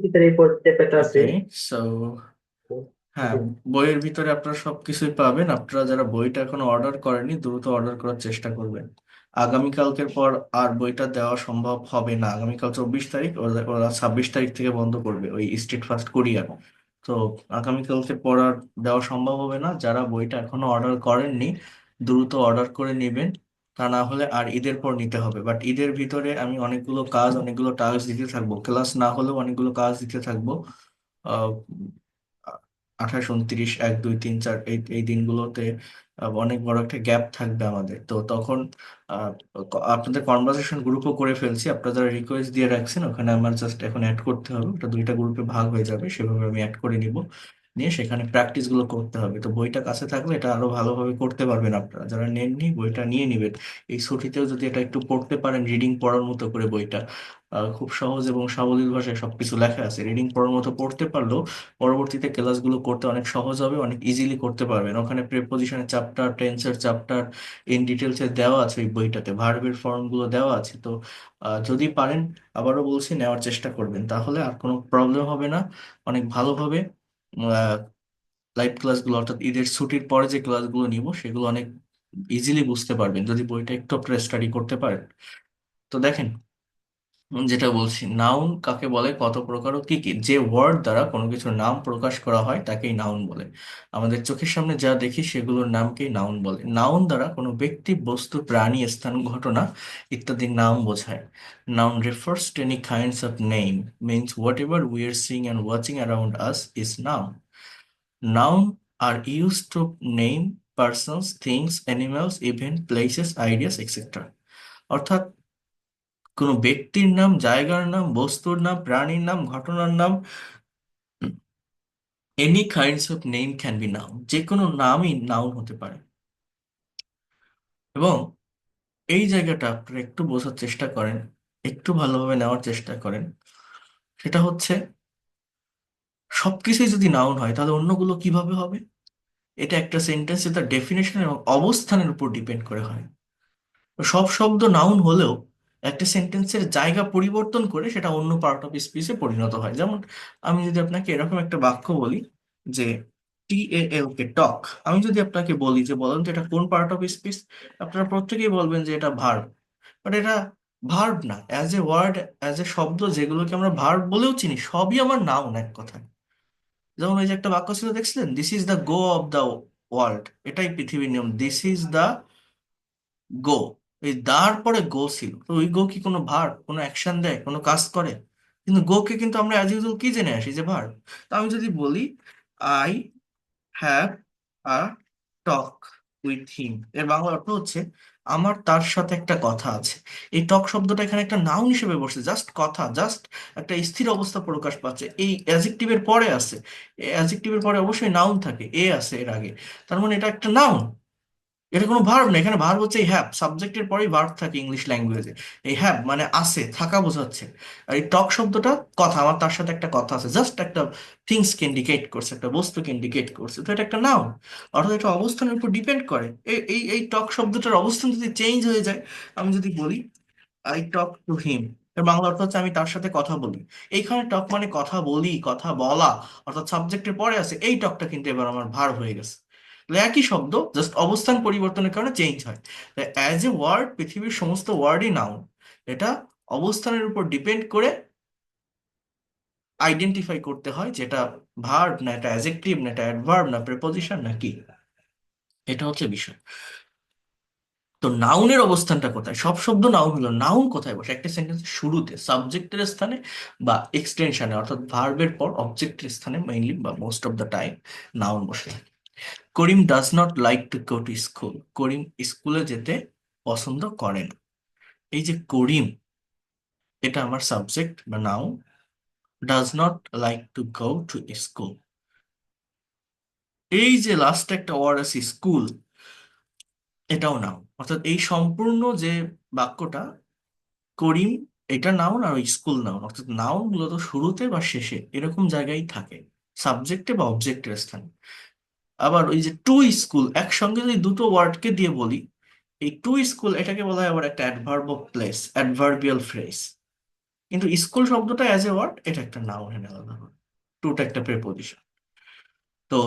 ভিতরে পড়তে পেতাছি। ওকে, সো হ্যাঁ, বইয়ের ভিতরে আপনারা সবকিছুই পাবেন। আপনারা যারা বইটা এখনো অর্ডার করেনি দ্রুত অর্ডার করার চেষ্টা করবেন। আগামীকালকের পর আর বইটা দেওয়া সম্ভব হবে না। আগামীকাল 24 তারিখ, ওরা ওরা 26 তারিখ থেকে বন্ধ করবে ওই স্ট্রিট ফাস্ট কুরিয়ার। তো আগামীকালকের পর আর দেওয়া সম্ভব হবে না। যারা বইটা এখনো অর্ডার করেননি দ্রুত অর্ডার করে নেবেন। তা না হলে আর ঈদের পর নিতে হবে। বাট ঈদের ভিতরে আমি অনেকগুলো টাস্ক দিতে থাকবো, ক্লাস না হলেও অনেকগুলো কাজ দিতে থাকবো। 28, 29, 1, 2, 3, 4 এই এই দিনগুলোতে অনেক বড় একটা গ্যাপ থাকবে আমাদের। তো তখন আহ, আপনাদের কনভারসেশন গ্রুপও করে ফেলছি। আপনারা যারা রিকোয়েস্ট দিয়ে রাখছেন ওখানে আমার জাস্ট এখন অ্যাড করতে হবে। ওটা দুইটা গ্রুপে ভাগ হয়ে যাবে, সেভাবে আমি অ্যাড করে নিব। নিয়ে সেখানে প্র্যাকটিস গুলো করতে হবে। তো বইটা কাছে থাকলে এটা আরো ভালোভাবে করতে পারবেন। আপনারা যারা নেননি বইটা নিয়ে নিবেন। এই ছুটিতেও যদি এটা একটু পড়তে পারেন, রিডিং পড়ার মতো করে বইটা খুব সহজ এবং সাবলীল ভাষায় সবকিছু লেখা আছে। রিডিং পড়ার মতো পড়তে পারলেও পরবর্তীতে ক্লাসগুলো করতে অনেক সহজ হবে, অনেক ইজিলি করতে পারবেন। ওখানে প্রিপোজিশনের চ্যাপ্টার, টেন্সের চ্যাপ্টার ইন ডিটেলসে দেওয়া আছে। ওই বইটাতে ভার্বের ফর্মগুলো দেওয়া আছে। তো যদি পারেন, আবারও বলছি, নেওয়ার চেষ্টা করবেন, তাহলে আর কোনো প্রবলেম হবে না। অনেক ভালোভাবে লাইভ ক্লাসগুলো, অর্থাৎ ঈদের ছুটির পরে যে ক্লাসগুলো নিব সেগুলো অনেক ইজিলি বুঝতে পারবেন যদি বইটা একটু আপনারা স্টাডি করতে পারেন। তো দেখেন, যেটা বলছি, নাউন কাকে বলে, কত প্রকার ও কি কি। যে ওয়ার্ড দ্বারা কোনো কিছুর নাম প্রকাশ করা হয় তাকেই নাউন বলে। আমাদের চোখের সামনে যা দেখি সেগুলোর নামকেই নাউন বলে। নাউন দ্বারা কোনো ব্যক্তি, বস্তু, প্রাণী, স্থান, ঘটনা ইত্যাদির নাম বোঝায়। Noun refers to any kinds of name, means what ever we are seeing and watching around us is noun. Noun are used to name persons, things, animals, events, places, ideas, etc. অর্থাৎ কোনো ব্যক্তির নাম, জায়গার নাম, বস্তুর নাম, প্রাণীর নাম, ঘটনার নাম, any kinds of name can be noun. যে কোনো নামই নাউন হতে পারে। এবং এই জায়গাটা আপনারা একটু বোঝার চেষ্টা করেন, একটু ভালোভাবে নেওয়ার চেষ্টা করেন। সেটা হচ্ছে, সবকিছুই যদি নাউন হয় তাহলে অন্যগুলো কিভাবে হবে? এটা একটা সেন্টেন্স তার ডেফিনেশন এবং অবস্থানের উপর ডিপেন্ড করে হয়। সব শব্দ নাউন হলেও একটা সেন্টেন্সের জায়গা পরিবর্তন করে সেটা অন্য পার্ট অফ স্পিচে পরিণত হয়। যেমন আমি যদি আপনাকে এরকম একটা বাক্য বলি যে TAL কে টক, আমি যদি আপনাকে বলি যে বলেন তো এটা কোন পার্ট অফ স্পিচ, আপনারা প্রত্যেকেই বলবেন যে এটা ভার্ব। বাট এটা ভার্ব না, as a word, as a শব্দ, যেগুলোকে আমরা ভার্ব বলেও চিনি সবই আমার নাউন এক কথায়। যেমন ওই যে একটা বাক্য ছিল, দেখছিলেন, this is the go of the world, এটাই পৃথিবীর নিয়ম, দিস ইজ দ্য গো। এই দার পরে গো ছিল, তো ওই গো কি কোনো ভার্ব, কোনো অ্যাকশন দেয়, কোনো কাজ করে? কিন্তু গো কে কিন্তু আমরা অ্যাজ ইউজুয়াল কি জেনে আসি, যে ভার্ব। তো আমি যদি বলি I have a talk with him, এর বাংলা অর্থ হচ্ছে আমার তার সাথে একটা কথা আছে। এই টক শব্দটা এখানে একটা নাউন হিসেবে বসছে, জাস্ট কথা, জাস্ট একটা স্থির অবস্থা প্রকাশ পাচ্ছে। এই অ্যাজেক্টিভের পরে আছে, অ্যাজেক্টিভের পরে অবশ্যই নাউন থাকে, এ আছে এর আগে, তার মানে এটা একটা নাউন। এটা কোনো ভার্ব না, এখানে ভার্ব হচ্ছে এই হ্যাভ, সাবজেক্টের পরেই ভার্ব থাকে ইংলিশ ল্যাঙ্গুয়েজে। এই হ্যাভ মানে আছে, থাকা বোঝাচ্ছে। আর এই টক শব্দটা কথা, আমার তার সাথে একটা কথা আছে, জাস্ট একটা থিংস কে ইন্ডিকেট করছে, একটা বস্তুকে ইন্ডিকেট করছে। তো এটা একটা নাউন, অর্থাৎ এটা অবস্থানের উপর ডিপেন্ড করে। এই এই এই টক শব্দটার অবস্থান যদি চেঞ্জ হয়ে যায়, আমি যদি বলি আই টক টু হিম, এর বাংলা অর্থ হচ্ছে আমি তার সাথে কথা বলি। এইখানে টক মানে কথা বলি, কথা বলা, অর্থাৎ সাবজেক্টের পরে আছে, এই টকটা কিন্তু এবার আমার ভার্ব হয়ে গেছে। তাহলে একই শব্দ, জাস্ট অবস্থান পরিবর্তনের কারণে চেঞ্জ হয়। অ্যাজ এ ওয়ার্ড পৃথিবীর সমস্ত ওয়ার্ডই নাউন। এটা অবস্থানের উপর ডিপেন্ড করে আইডেন্টিফাই করতে হয় যেটা ভার্ব না, এটা অ্যাজেক্টিভ না, এটা অ্যাডভার্ব না, প্রিপজিশন না কি। এটা হচ্ছে বিষয়। তো নাউনের অবস্থানটা কোথায়? সব শব্দ নাউন হলো, নাউন কোথায় বসে? একটা সেন্টেন্সের শুরুতে, সাবজেক্টের স্থানে বা এক্সটেনশনে, অর্থাৎ ভার্বের পর অবজেক্টের স্থানে মেইনলি বা most of the time noun বসে থাকে। Karim does not like to go to school, Karim স্কুলে যেতে পছন্দ করে না। এই যে করিম, এটা আমার সাবজেক্ট বা noun. Does not like to go to school, এই যে লাস্টে একটা ওয়ার্ড আছে স্কুল, এটাও নাউন। অর্থাৎ এই সম্পূর্ণ যে বাক্যটা, করিম এটা নাউন আর ওই স্কুল নাউন। অর্থাৎ নাউন মূলত শুরুতে বা শেষে এরকম জায়গায় থাকে, সাবজেক্টে বা অবজেক্টের স্থানে। আবার ওই যে টু স্কুল, একসঙ্গে যদি দুটো ওয়ার্ডকে দিয়ে বলি, এই টু স্কুল এটাকে বলা হয় আবার একটা adverb of place, adverbial phrase. কিন্তু স্কুল শব্দটা অ্যাজ এ ওয়ার্ড এটা একটা নাউন এনে আলাদা হয়, টুটা একটা প্রেপোজিশন। তো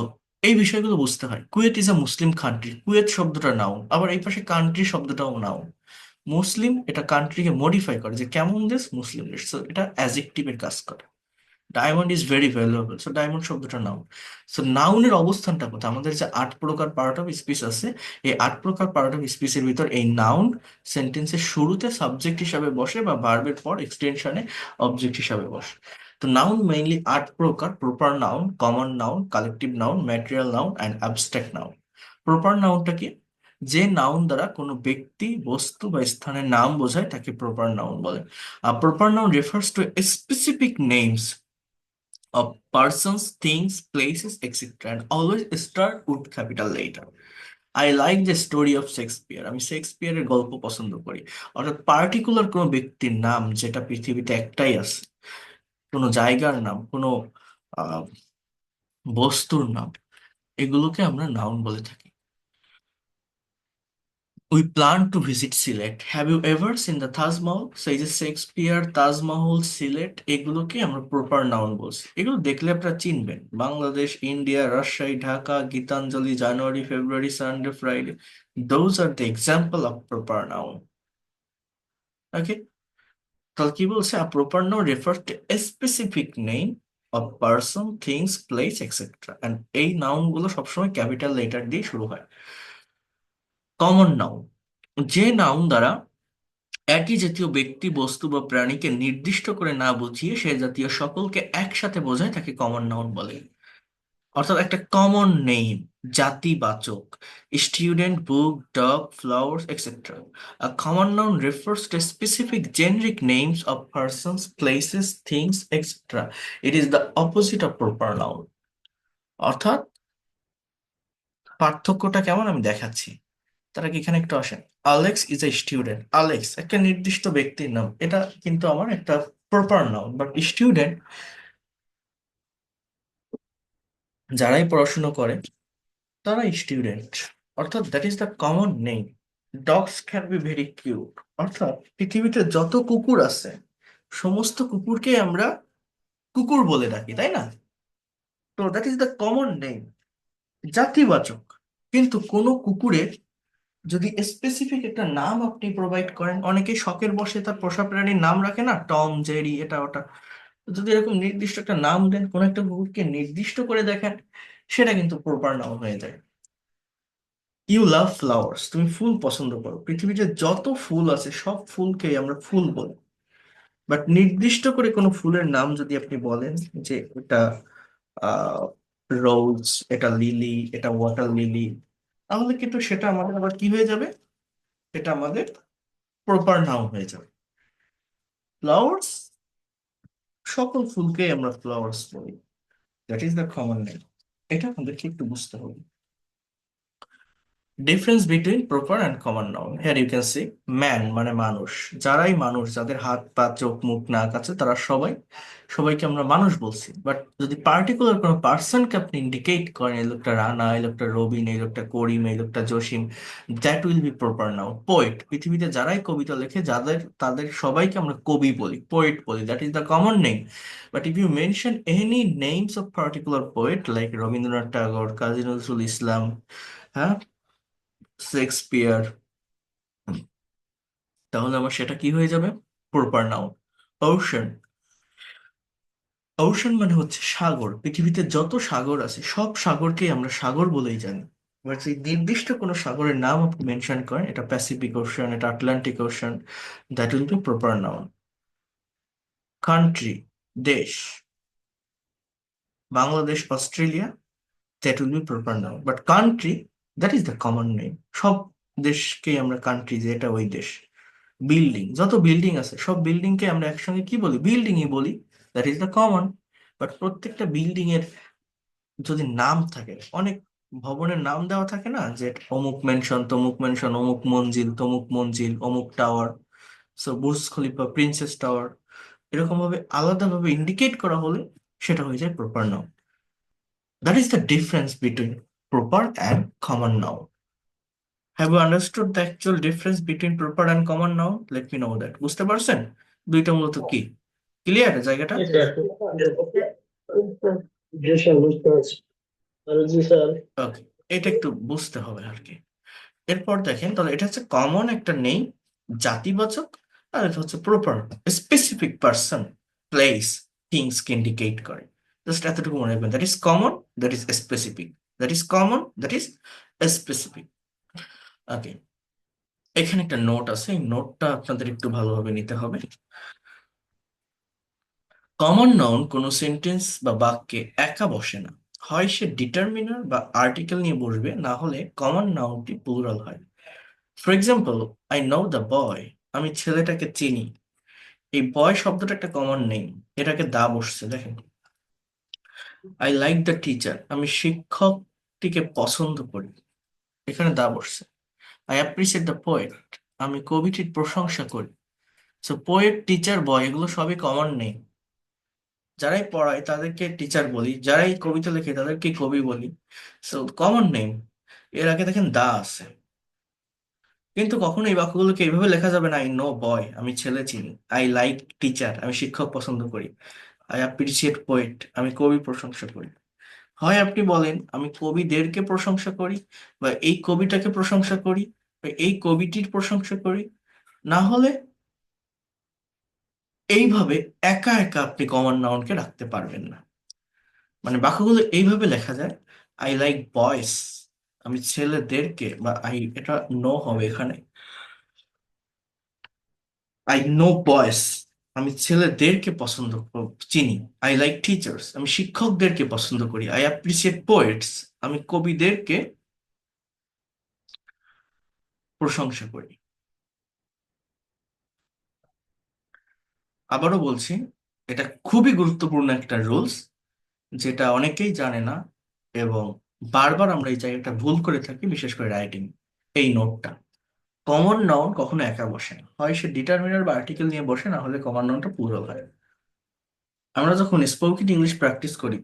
এই বিষয়গুলো বুঝতে হয়। Kuwait is a Muslim country, Kuwait শব্দটা নাউন, আবার এই পাশে কান্ট্রি শব্দটাও নাউন। মুসলিম এটা কান্ট্রিকে মডিফাই করে, যে কেমন দেশ, মুসলিম দেশ, so এটা অ্যাজেক্টিভের কাজ করে। Diamond is very valuable, so diamond শব্দটা নাউন। সো নাউনের অবস্থানটা কোথায়? আমাদের যে 8 প্রকার পার্ট অফ স্পিচ আছে, এই 8 প্রকার পার্ট অফ স্পিচের ভিতর এই নাউন সেন্টেন্সের শুরুতে সাবজেক্ট হিসাবে বসে, বা ভার্বের পর এক্সটেনশনে অবজেক্ট হিসাবে বসে। তো নাউন মেইনলি 8 প্রকার: proper noun, common noun, collective noun, material noun and abstract noun. Proper নাউনটা কি? যে নাউন দ্বারা কোনো ব্যক্তি, বস্তু বা স্থানের নাম বোঝায় তাকে প্রপার নাউন বলে। Proper noun refers to specific names of persons, things, places, etc. and always start with capital letter. I like the story of Shakespeare. আমি শেক্সপিয়ারের গল্প পছন্দ করি। অর্থাৎ পার্টিকুলার কোনো ব্যক্তির নাম যেটা পৃথিবীতে একটাই আছে, কোনো জায়গার নাম, কোনো আহ, বস্তুর নাম, এগুলোকে আমরা নাউন বলে থাকি। We plan to visit Sylhet. Have you ever seen the Taj Mahal? সেই যে শেক্সপিয়ার, তাজমহল, সিলেট, এগুলোকে আমরা প্রপার নাউন বলছি। এগুলো দেখলে আপনারা চিনবেন: বাংলাদেশ, ইন্ডিয়া, রাজশাহী, ঢাকা, গীতাঞ্জলি, জানুয়ারি, ফেব্রুয়ারি, Sunday, Friday. Those are the example of proper noun. Okay, তাহলে কি বলছে? A proper noun refer to a specific name of person, things, place etcetera. And এই নাউন গুলো সবসময় ক্যাপিটাল লেটার দিয়ে শুরু হয়। কমন নাউন, যে নাউন দ্বারা একই জাতীয় ব্যক্তি, বস্তু বা প্রাণীকে নির্দিষ্ট করে না বুঝিয়ে সে জাতীয় সকলকে একসাথে বোঝায় তাকে কমন নাউন বলে। অর্থাৎ একটা কমন নেম, জাতিবাচক: student, book, dog, flowers etcetera. A common noun refers to specific generic names of persons, places, things, etc. It is the opposite of proper noun. অর্থাৎ পার্থক্যটা কেমন আমি দেখাচ্ছি, তারা কি এখানে একটু আসেন। Alex is a student, Alex একটা নির্দিষ্ট ব্যক্তির নাম, এটা কিন্তু আমার একটা প্রপার নাউন। বাট স্টুডেন্ট, যারাই পড়াশোনা করে তারা স্টুডেন্ট, অর্থাৎ that is the common name. Dogs can be very cute, অর্থাৎ পৃথিবীতে যত কুকুর আছে সমস্ত কুকুরকে আমরা কুকুর বলে ডাকি, তাই না? তো that is the common name, জাতিবাচক। কিন্তু কোনো কুকুরের যদি স্পেসিফিক একটা নাম আপনি প্রোভাইড করেন, অনেকে শখের বশে তার পোষা প্রাণীর নাম রাখে না, টম, জেরি, এটা ওটা, যদি এরকম নির্দিষ্ট একটা নাম দেন, কোন একটা কুকুরকে নির্দিষ্ট করে দেখেন, সেটা কিন্তু প্রপার নাউন হয়ে যায়। ইউ লাভ ফ্লাওয়ার্স, তুমি ফুল পছন্দ করো। পৃথিবীতে যত ফুল আছে সব ফুলকেই আমরা ফুল বলি। বাট নির্দিষ্ট করে কোনো ফুলের নাম যদি আপনি বলেন, যে এটা আহ রোজ, এটা লিলি, এটা ওয়াটার লিলি, তাহলে কিন্তু সেটা আমাদের আবার কি হয়ে যাবে? এটা আমাদের প্রপার নাউন হয়ে যাবে। ফ্লাওয়ার্স, সকল ফুলকে আমরা ফ্লাওয়ার্স বলি। That is the common name. এটা আমাদেরকে একটু বুঝতে হবে। Difference between proper and common noun, here you can see. Man মানে মানুষ, যারাই মানুষ, যাদের হাত পা চোখ মুখ নাক আছে, তারা সবাই, সবাইকে আমরা মানুষ বলছি। বাট যদি পার্টিকুলার কোনো পার্সনকে আপনি ইন্ডিকেট করেন, এই লোকটা রানা, এই লোকটা রবিন, এই লোকটা করিম, এই লোকটা Jasim, that will be proper noun. Poet, পৃথিবীতে যারাই কবিতা লেখে, যাদের, তাদের সবাইকে আমরা কবি বলি, পোয়েট বলি, that is the common name. But if you mention any names of particular poet like Rabindranath Tagore, Kazi Nazrul Islam, হ্যাঁ, শেক্সপিয়ার, তাহলে আমার সেটা কি হয়ে যাবে? Proper noun. ওশান, ওশান মানে হচ্ছে সাগর। পৃথিবীতে যত সাগর আছে সব সাগরকেই আমরা সাগর বলেই জানি। এবার যদি নির্দিষ্ট কোনো সাগরের নাম আপনি মেনশন করেন, এটা প্যাসিফিক ওশান, এটা Atlantic Ocean, that will be proper noun. Country, দেশ, Bangladesh, Australia, that will be proper noun. But country, that is the common name. সব দেশকেই আমরা কান্ট্রি, যে এটা ওই দেশ। বিল্ডিং, যত বিল্ডিং আছে সব বিল্ডিং কে আমরা একসঙ্গে কি বলি? বিল্ডিংই বলি, that is the common. But প্রত্যেকটা বিল্ডিং এর যদি নাম থাকে, অনেক ভবনের নাম দেওয়া থাকে না, যে অমুক মেনশন, তমুক মেনশন, অমুক মঞ্জিল, তমুক মঞ্জিল, অমুক tower, so Burj Khalifa, princess tower, এরকম ভাবে আলাদাভাবে ইন্ডিকেট করা হলে সেটা হয়ে যায় proper noun. That is the difference between proper and common noun. Have you understood the actual difference between proper and common noun? Let me know that. বুঝতে পারছেন দুইটা মূলত কি? ক্লিয়ার জায়গাটা? এটা একটু জি স্যার, বুঝতে পারছি। আর জি স্যার। ওকে, এটা একটু বুঝতে হবে আর কি। এরপর দেখেন, তাহলে এটা হচ্ছে কমন একটা নেই, জাতিবাচক। আর এটা হচ্ছে proper, specific person, place, things কে ইন্ডিকেট করে। জাস্ট এতটুকু মনে রাখবেন, that is common, that is specific, that is common, that is specific. Okay, এখানে একটা নোট আছে, এই নোটটা আপনাদের একটু ভালোভাবে নিতে হবে। কমন নাউন কোনো সেন্টেন্স বা বাক্যে একা বসে না, হয় সে ডিটারমিনার বা আর্টিকেল নিয়ে বসবে, না হলে কমন নাউনটি প্লুরাল হয়। For example, I know the boy, আমি ছেলেটাকে চিনি। এই বয় শব্দটা একটা কমন নেই, এটাকে দা বসছে দেখেন। আই লাইক দ্য টিচার, আমি শিক্ষকটিকে পছন্দ করি, এখানে দা বসছে। আই অ্যাপ্রিসিয়েট দ্য পোয়েট, আমি কবিটির প্রশংসা করি। সো পোয়েট, টিচার, বয় এগুলো সবই কমন নেই। যারাই পড়ায় তাদেরকে টিচার বলি, যারাই কবিতা লেখে তাদেরকে কবি বলি। So common name. এর আগে দেখেন দা আছে। কিন্তু কখনো এই বাক্যগুলোকে এইভাবে লেখা যাবে না, আই নো বয়, আমি ছেলে চিনি। আই লাইক টিচার, আমি শিক্ষক পছন্দ করি। আই অ্যাপ্রিসিয়েট পোয়েট, আমি কবি প্রশংসা করি। হয় আপনি বলেন আমি কবিদেরকে প্রশংসা করি, বা এই কবিটাকে প্রশংসা করি, বা এই কবিটির প্রশংসা করি। না হলে এইভাবে একা একা আপনি কমন নাউনকে রাখতে পারবেন না। মানে বাক্যগুলো এইভাবে লেখা যায়, আই লাইক বয়েস, আমি ছেলেদেরকে, বা আই, এটা নো হবে এখানে। আই নো বয়েস, আমি ছেলেদেরকে চিনি। আই লাইক টিচার্স, আমি শিক্ষকদেরকে পছন্দ করি। আই অ্যাপ্রিসিয়েট পোয়েটস, আমি কবিদেরকে প্রশংসা করি। আবারও বলছি, এটা খুবই গুরুত্বপূর্ণ একটা রুলস, যেটা অনেকেই জানে না, এবং বারবার আমরা এই জায়গাটা ভুল করে থাকি, বিশেষ করে রাইটিং। এই নোটটা, কমন নাউন কখনো একা বসে না, হয় সে ডিটারমিনার বা আর্টিকেল নিয়ে বসে, না হলে কমন নাউনটা পুরো হয়। আমরা যখন স্পোকেন ইংলিশ প্র্যাকটিস করি,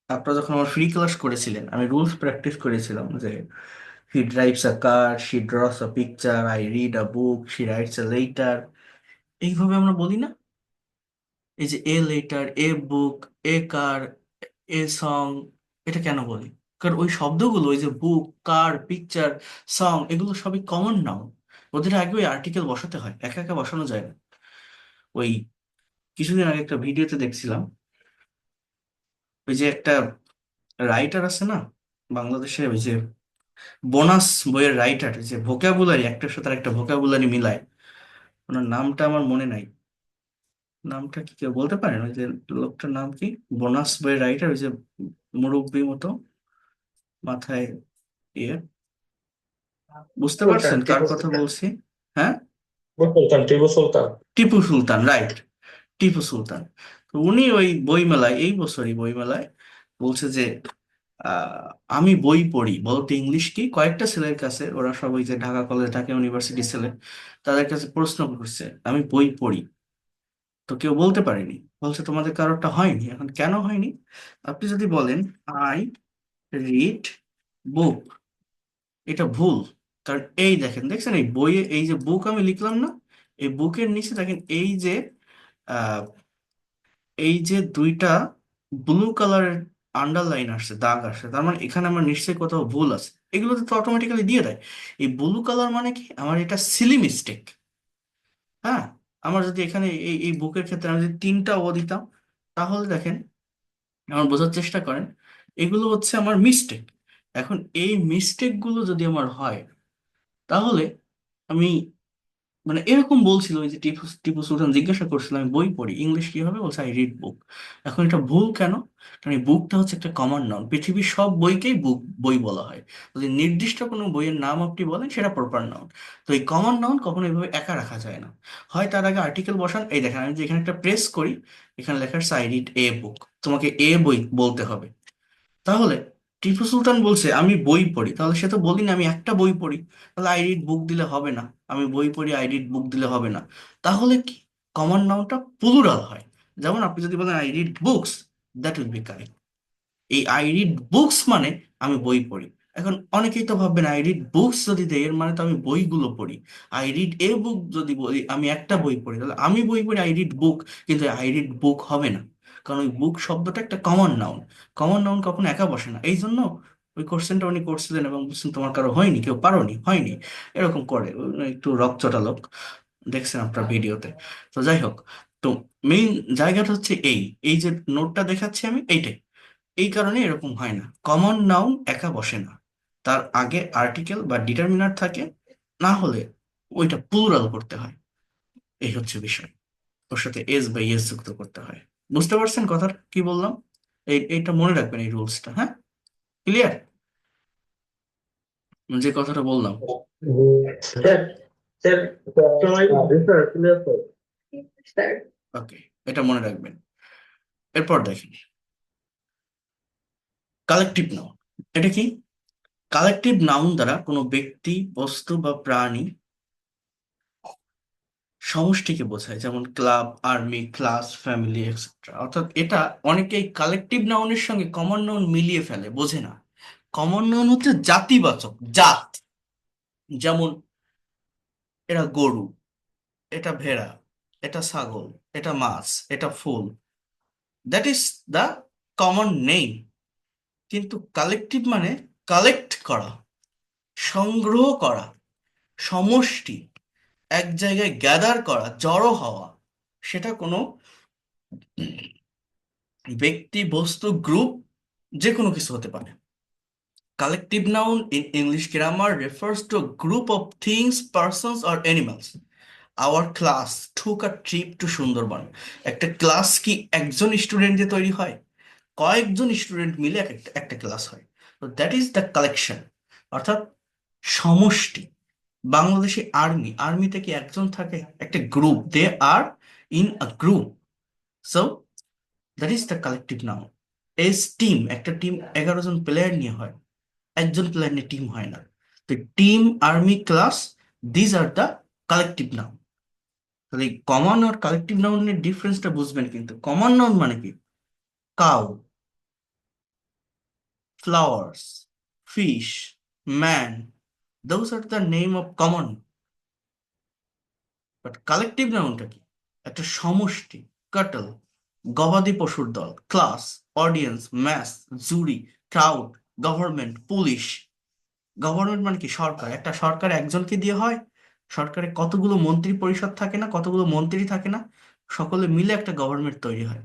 আপনারা যখন আমার ফ্রি ক্লাস করেছিলেন, আমি রুলস প্র্যাকটিস করেছিলাম যে হি drives a car, she draws a picture, I read a book, she writes a letter. এইভাবে আমরা বলি না? এই যে a letter, A book, A car, a song, এটা কেন বলি? কারণ ওই শব্দগুলো, ওই যে বুক, কার, পিকচার, সং, এগুলো সবই কমন নাউন। ওদের আগে ওই আর্টিকেল বসাতে হয়, একা একা বসানো যায় না। ওই কিছুদিন আগে একটা ভিডিওতে দেখছিলাম, ওই যে একটা রাইটার আছে না বাংলাদেশে, ওই যে বোনাস বইয়ের রাইটার, যে ভোকাবুলারি একটার সাথে একটা ভোকাবুলারি মিলায়, ওনার নামটা আমার মনে নাই। নামটা কি কেউ বলতে পারেন? ওই যে লোকটার নাম কি? বোনাস বইয়ের রাইটার, ওই যে মুরব্বি মতো, মাথায় ইয়ে, বুঝতে সুলতান, পারছেন কার টিপু কথা সুলতান। বলছি? হ্যাঁ, সুলতান, টিপু সুলতান। টিপু সুলতান, রাইট, টিপু সুলতান। তো উনি ওই বইমেলায়, এই বছরই বইমেলায় বলছে যে আহ, আমি বই পড়ি, বলতে ইংলিশ কি, কয়েকটা ছেলের কাছে, ওরা সবাই যে ঢাকা কলেজ, ঢাকা ইউনিভার্সিটি ছেলে, তাদের কাছে প্রশ্ন করছে আমি বই পড়ি। তো কেউ বলতে পারেনি। বলছে তোমাদের কারোরটা হয়নি। এখন কেন হয়নি? আপনি যদি বলেন আই রিড বুক, এটা ভুল। কারণ এই দেখেন, দেখছেন এই বইয়ে এই যে বুক আমি লিখলাম না, এই বুকের নিচে দেখেন এই যে আহ, এই যে দুইটা ব্লু কালারের আন্ডারলাইন আসছে, দাগ আসছে, তার মানে এখানে আমার নিশ্চয়ই কোথাও ভুল আছে। এগুলোতে তো অটোমেটিক্যালি দিয়ে দেয়। এই ব্লু কালার মানে কি, আমার এটা সিলি মিস্টেক। হ্যাঁ, আমার যদি এখানে এই এই বুকের ক্ষেত্রে আমি যদি তিনটা ও দিতাম, তাহলে দেখেন, আমার বোঝার চেষ্টা করেন, এগুলো হচ্ছে আমার মিস্টেক। এখন এই মিস্টেক গুলো যদি আমার হয়, তাহলে আমি, মানে এরকম বলছিল, ওই যে টিপু টিপু সুলতান জিজ্ঞাসা করছিল আমি বই পড়ি, ইংলিশ কি হবে, বলছে আই রিড বুক। এখন এটা ভুল কেন? কারণ এই বুকটা হচ্ছে একটা কমন নাউন, পৃথিবীর সব বইকেই বুক বই বলা হয়। যদি নির্দিষ্ট কোনো বইয়ের নাম আপনি বলেন, সেটা প্রপার নাউন। তো এই কমন নাউন কখনো এভাবে একা রাখা যায় না। হয় তার আগে আর্টিকেল বসান, এই দেখেন আমি যে এখানে একটা প্রেস করি, এখানে লেখা আছে আই রিড এ বুক, তোমাকে এ বই বলতে হবে। তাহলে টিপু সুলতান বলছে আমি বই পড়ি, তাহলে সে তো বলিনি আমি একটা বই পড়ি। তাহলে আই রিড বুক দিলে হবে না, আমি বই পড়ি আই রিড বুক দিলে হবে না। তাহলে কি, কমন নাউনটা প্লুরাল হয়। যেমন আপনি যদি বলেন I read books, that will B correct. এই আই রিড বুকস মানে আমি বই পড়ি। এখন অনেকেই তো ভাববেন আই রিড বুকস যদি দেয় এর মানে তো আমি বইগুলো পড়ি। আই রিড এ বুক যদি বলি আমি একটা বই পড়ি, তাহলে আমি বই পড়ি আই রিড বুক, কিন্তু আই রিড বুক হবে না। কারণ ওই বুক শব্দটা একটা কমন নাউন। কমন নাউন কখনো একা বসে না, এই জন্য ওই কোশ্চেনটা উনি করছিলেন এবং বুঝছেন তোমার কারো হয়নি, কেউ পারোনি, হয়নি, এরকম করে উনি একটু রকচটা লোক, দেখছেন আপনার ভিডিওতে। তো যাই হোক, তো মেইন জায়গাটা হচ্ছে এই এই যে নোটটা দেখাচ্ছি আমি এইটাই, এই কারণে এরকম হয় না, কমন নাউন একা বসে না, তার আগে আর্টিকেল বা ডিটারমিনার থাকে, না হলে ওইটা প্লুরাল করতে হয়। এই হচ্ছে বিষয়, ওর সাথে এস বা ইয়েস যুক্ত করতে হয়। বুঝতে পারছেন কথা কি বললাম? এইটা মনে রাখবেন, এই রুলসটা, হ্যাঁ? ক্লিয়ার যে কথাটা বললাম? স্যার স্যার সময় স্যার ক্লিয়ার স্যার। ওকে, এটা মনে রাখবেন। এরপর দেখেন কালেকটিভ নাউন। এটা কি? কালেকটিভ নাউন দ্বারা কোনো ব্যক্তি, বস্তু বা প্রাণী সমষ্টিকে বোঝায়, যেমন club, army, class, family, etcetera. অর্থাৎ এটা অনেকেই কালেকটিভ নাউনের সঙ্গে কমন নাউন মিলিয়ে ফেলে, বোঝে না। কমন নাউন হচ্ছে জাতিবাচক, জাত। যেমন এটা গরু, এটা ভেড়া, এটা ছাগল, এটা মাছ, এটা ফুল, that is the common name. কিন্তু কালেকটিভ মানে কালেক্ট করা, সংগ্রহ করা, সমষ্টি, এক জায়গায় গ্যাদার করা, জড়ো হওয়া। সেটা কোনো ব্যক্তি, বস্তু, গ্রুপ, যে কোনো কিছু হতে পারে। Collective noun in English grammar refers to a group of things, persons, or animals. Our class took a trip to Sundarban. একটা ক্লাস কি একজন স্টুডেন্ট দিয়ে তৈরি হয়? কয়েকজন স্টুডেন্ট মিলে একটা একটা ক্লাস হয়। তো দ্যাট ইজ দ্য কালেকশন, অর্থাৎ সমষ্টি। বাংলাদেশে আর্মি, আর্মিতে কি একজন থাকে? একটা group, they are in a group. So that is the collective noun. As team, একটা টিম 11 জন প্লেয়ার নিয়ে হয়, একজন প্লেয়ার নিয়ে টিম হয় না। তো team, army, class, these are the collective noun. তাহলে কমন আর কালেকটিভ নাউনের ডিফারেন্সটা বুঝবেন। কিন্তু কমন নাউন মানে কি? Cow, flowers, fish, man, those are the name of common. But collective নাউনটা কি? একটা সমষ্টি, কাটল, গবাদি পশুর দল, ক্লাস, অডিয়েন্স, ম্যাস, জুরি, ক্রাউড, গভর্নমেন্ট, পুলিশ। গভর্নমেন্ট মানে কি? সরকার। একটা সরকার একজনকে দিয়ে হয়? সরকারে কতগুলো মন্ত্রী পরিষদ থাকে না, কতগুলো মন্ত্রী থাকে না, সকলে মিলে একটা গভর্নমেন্ট তৈরি হয়।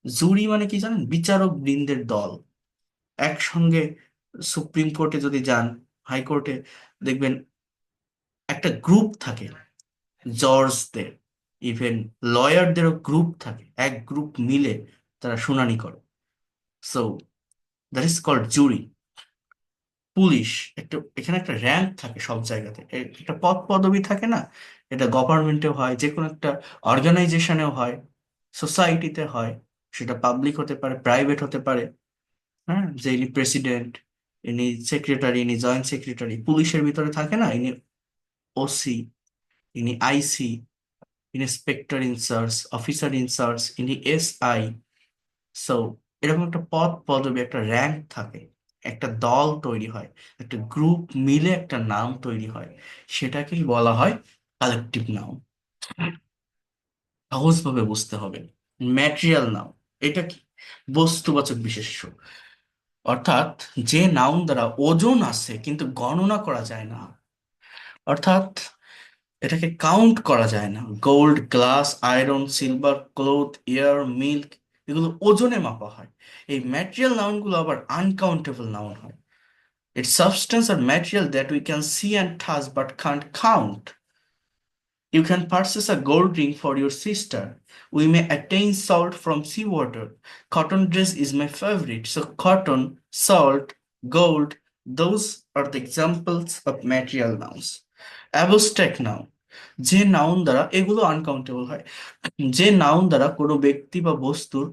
জুরি মানে কি জানেন? বিচারক বৃন্দের দল একসঙ্গে। সুপ্রিম কোর্টে যদি যান, হাইকোর্টে, দেখবেন একটা গ্রুপ থাকে, জজদের, ইভেন লয়ারদেরও গ্রুপ থাকে, এক গ্রুপ মিলে তারা শুনানি করে। So that is called jury. Police, একটা এখানে একটা র্যাঙ্ক থাকে সব জায়গাতে, একটা পদ পদবি থাকে না? এটা গভর্নমেন্টেও হয়, যে কোনো একটা অর্গানাইজেশনেও হয়, সোসাইটিতে হয়। সেটা পাবলিক হতে পারে, প্রাইভেট হতে পারে। হ্যাঁ, যে ইনি প্রেসিডেন্ট, ইনি সেক্রেটারি, ইনি জয়েন্ট সেক্রেটারি। পুলিশের ভিতরে থাকে না, ইনি ওসি, ইনি আইসি, ইন্সপেক্টর ইনচার্জ, অফিসার ইনচার্জ, ইনি এসআই। সো এরকম একটা পদ পদবি, একটা র্যাঙ্ক থাকে, একটা দল তৈরি হয়, একটা গ্রুপ মিলে একটা নাম তৈরি হয়। সেটাকেই বলা হয় কালেকটিভ নাউন। সহজভাবে বুঝতে হবে। ম্যাটেরিয়াল নাউন, এটা কি? বস্তুবাচক বিশেষ্য, অর্থাৎ যে নাউন দ্বারা ওজন আছে কিন্তু গণনা করা যায় না, অর্থাৎ এটাকে কাউন্ট করা যায় না। Gold, glass, iron, silver, cloth, air, milk, এগুলো ওজনে মাপা হয়। এই ম্যাটেরিয়াল নাউনগুলো আবার আনকাউন্টেবল নাউন হয়। It's substance or material that we can see and touch but can't count. You can purchase a gold ring for your sister. We may attain salt from seawater. Cotton dress is my favorite. So cotton, salt, gold, those are the examples of material nouns. Abstract noun. যে noun দ্বারা এগুলো uncountable হয়, যে noun দ্বারা কোনো ব্যক্তি বা বস্তুর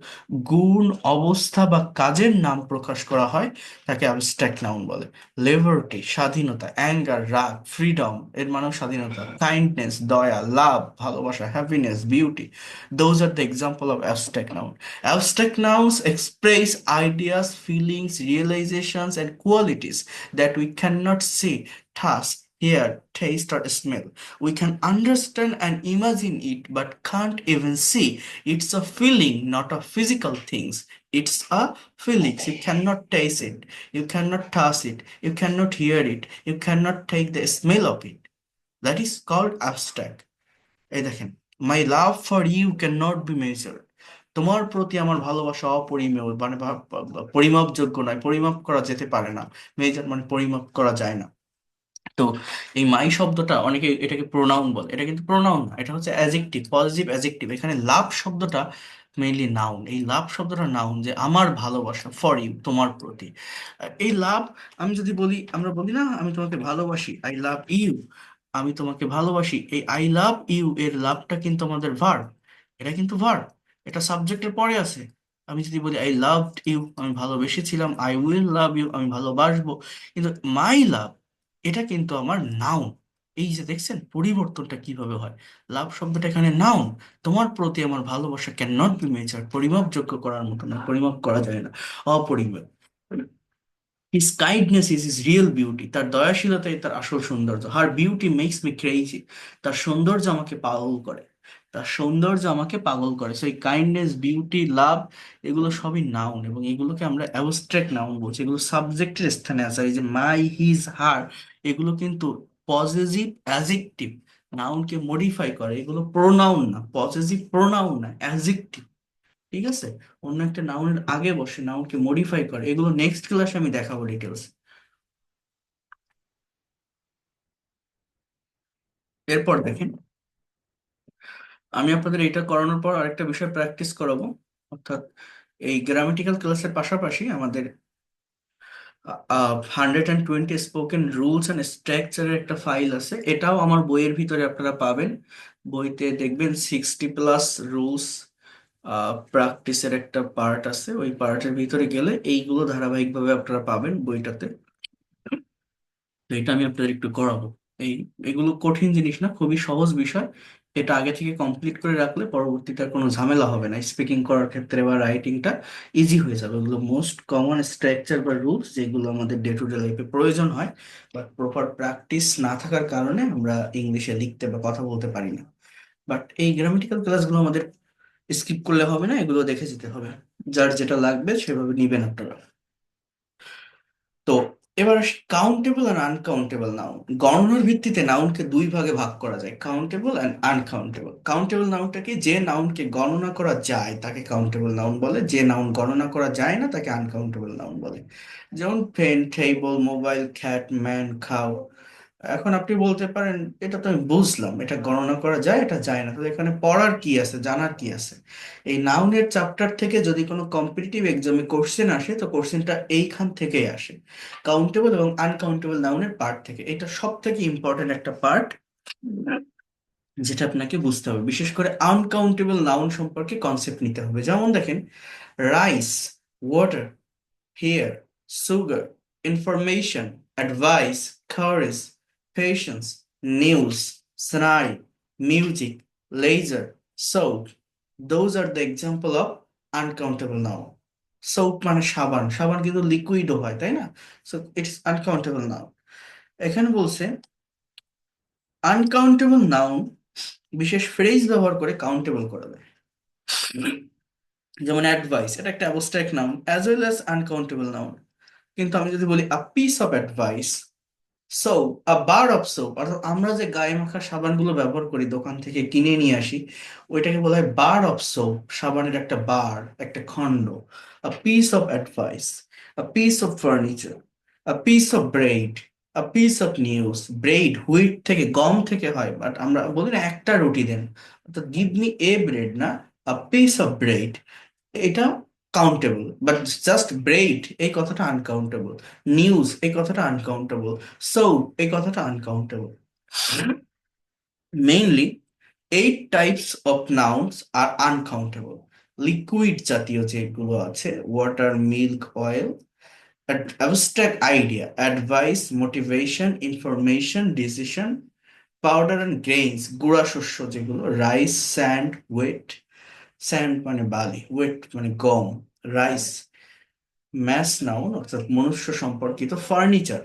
গুণ, অবস্থা বা কাজের নাম প্রকাশ করা হয় তাকে অ্যাবস্ট্রাক্ট নাউন বলে। লিবার্টি স্বাধীনতা, অ্যাঙ্গার রাগ, ফ্রিডম এর মানেও স্বাধীনতা, কাইন্ডনেস দয়া, লাভ ভালোবাসা, happiness beauty, those are the example of abstract noun. Abstract nouns express ideas, feelings, realizations, and qualities that we cannot see, task, hear, taste, or smell. We can understand and imagine it, but can't even see. It's a feeling, not a physical things. It's a feelings. You cannot taste it. You cannot touch it. You cannot hear it. You cannot take the smell of it. That is called abstract. এই দেখেন, my love for you can not be measured. তোমার প্রতি আমার ভালোবাসা অপরিমেয়, মানে পরিমাপযোগ্য নয়, পরিমাপ করা যেতে পারে না। মেজার মানে পরিমাপ করা যায় না। তো এই মাই শব্দটা অনেকে এটাকে প্রোনাউন বলে, এটা কিন্তু প্রোনাউন না, এটা হচ্ছে অ্যাজেক্টিভ, পজিটিভ অ্যাজেক্টিভ। এখানে লাভ শব্দটা মেইনলি নাউন। এই লাভ শব্দটা নাউন, যে আমার ভালোবাসা ফর ইউ, তোমার প্রতি। এই লাভ, আমি যদি বলি, আমরা বলি না আমি তোমাকে ভালোবাসি, আই লাভ ইউ, আমি তোমাকে ভালোবাসি, এই আই লাভ ইউ এর লাভটা কিন্তু আমাদের ভার্ব। এটা কিন্তু ভার্ব, এটা সাবজেক্টের পরে আছে। আমি যদি বলি আই লাভ ইউ, আমি ভালোবেসেছিলাম, আই উইল লাভ ইউ, আমি ভালোবাসবো। কিন্তু মাই লাভ, এটা কিন্তু আমার নাউন। এই যে দেখছেন পরিবর্তনটা কিভাবে হয়, লাভ শব্দটা এখানে নাউন। তোমার প্রতি আমার ভালোবাসা ক্যান নট বি মেজার্ড, পরিমাপযোগ্য করার মতো না, পরিমাপ করা যায় না, অপরিমেয়। His kindness is his real beauty, তার দয়াশীলতাই তার আসল সৌন্দর্য। Her beauty makes me crazy, তার সৌন্দর্য আমাকে পাগল করে, তার সৌন্দর্য আমাকে পাগল করে। সো এই কাইন্ডনেস, বিউটি, লাভ এগুলো সবই নাউন, এবং এগুলোকে আমরা অ্যাবস্ট্রাক্ট নাউন বলছি। এগুলো সাবজেক্টের স্থানে আছে। এই যে মাই, হিজ, হার, এগুলো কিন্তু পজেসিভ অ্যাজেক্টিভ, নাউনকে মডিফাই করে। এগুলো প্রোনাউন না, পজেসিভ প্রোনাউন না, অ্যাজেক্টিভ। ঠিক আছে, অন্য একটা নাউনের আগে বসে, নাউনকে মডিফাই করে। এগুলো নেক্সট ক্লাসে আমি দেখাবো ডিটেলস। এরপর দেখেন, আমি আপনাদের এটা করানোর পর আরেকটা বিষয় প্র্যাকটিস করাবো। অর্থাৎ এই গ্রামাটিক্যাল ক্লাসের পাশাপাশি আমাদের 120 স্পোকেন রুলস অ্যান্ড স্ট্রাকচারের একটা ফাইল আছে, এটাও আমার বইয়ের ভিতরে আপনারা পাবেন। বইতে দেখবেন 60+ রুলস প্র্যাকটিসের একটা পার্ট আছে। ওই পার্টের ভিতরে গেলে এইগুলো ধারাবাহিকভাবে আপনারা পাবেন বইটাতে। তো এটা আমি আপনাদের একটু করাবো। এই এগুলো কঠিন জিনিস না, খুবই সহজ বিষয়। এটা আগে থেকে কমপ্লিট করে রাখলে পরবর্তীতে আর কোনো ঝামেলা হবে না, স্পিকিং করার ক্ষেত্রে বা রাইটিংটা ইজি হয়ে যাবে। ওগুলো মোস্ট কমন স্ট্রাকচার বা রুলস, যেগুলো আমাদের ডে টু ডে লাইফে প্রয়োজন হয়, বাট প্রপার প্র্যাকটিস না থাকার কারণে আমরা ইংলিশে লিখতে বা কথা বলতে পারি না। বাট এই গ্রামেটিক্যাল ক্লাসগুলো আমাদের স্কিপ করলে হবে না, এগুলো দেখে যেতে হবে। যার যেটা লাগবে সেভাবে নিবেন আপনারা। তো এবার আসি কাউন্টেবল আর আনকাউন্টেবল নাউন। গণনার ভিত্তিতে নাউনকে দুই ভাগে ভাগ করা যায়, কাউন্টেবল অ্যান্ড আনকাউন্টেবল। কাউন্টেবল নাউনটাকে, যে নাউনকে গণনা করা যায় তাকে কাউন্টেবল নাউন বলে, যে নাউন গণনা করা যায় না তাকে আনকাউন্টেবল নাউন বলে। যেমন পেন, টেবল, মোবাইল, খ্যাট, ম্যান, খাও। এখন আপনি বলতে পারেন এটা তো আমি বুঝলাম, এটা গণনা করা যায়, এটা যায় না, তাহলে এখানে পড়ার কি আছে, জানার কি আছে? এই নাউনের চ্যাপ্টার থেকে যদি কোনো কম্পিটিটিভ এক্সামে কোশ্চেন আসে, তো কোশ্চেনটা এইখান থেকেই আসে, কাউন্টেবল এবং আনকাউন্টেবল নাউনের পার্ট থেকে। এটা সব থেকে ইম্পর্টেন্ট একটা পার্ট, যেটা আপনাকে বুঝতে হবে। বিশেষ করে আনকাউন্টেবল নাউন সম্পর্কে কনসেপ্ট নিতে হবে। যেমন দেখেন, rice, water, hair, sugar, information, advice, courage, patience, news, snide, music, laser, soap. Those are the example of uncountable noun. Soap মানে সাবান, সাবান কিন্তু লিকুইডও হয়, তাই না? So it's uncountable noun. এখানে বলছে আনকাউন্টেবল নাউন বিশেষ ফ্রেজ ব্যবহার করে কাউন্টেবল করা যায়। যেমন অ্যাডভাইস, এটা একটা abstract noun as well as uncountable noun. কিন্তু আমি যদি বলি a piece of advice, soap, a bar of soap, অর্থাৎ আমরা যে গায়ে মাখার সাবানগুলো ব্যবহার করি, দোকান থেকে কিনে নিয়ে আসি, ওইটাকে বলা হয় বার অফ সোপ, সাবানের একটা বার, একটা খণ্ড। A piece of advice, a piece of furniture, a piece of bread, a piece of news. Bread wheat থেকে, গম থেকে হয়, বাট আমরা বলি না একটা রুটি দেন, অর্থাৎ গিভ মি এ ব্রেড না, আ পিস অফ ব্রেড। এটা কাউন্টেবল, বাট জাস্ট ব্রেড এই কথাটা আনকাউন্টেবল। নিউজ এই কথাটা আনকাউন্টেবল। সো এই কথাটা uncountable. Mainly 8 types of nouns are uncountable. Liquid জাতীয় যেগুলো আছে, water, milk, oil, abstract idea, advice, motivation, information, decision, powder and grains, গুঁড়া শস্য যেগুলো, রাইস, স্যান্ড, ওয়েট, স্যান্ড মানে বালি, ওয়েট মানে গম, রাইস, ম্যাস নাউন অর্থাৎ মনুষ্য সম্পর্কিত, ফার্নিচার,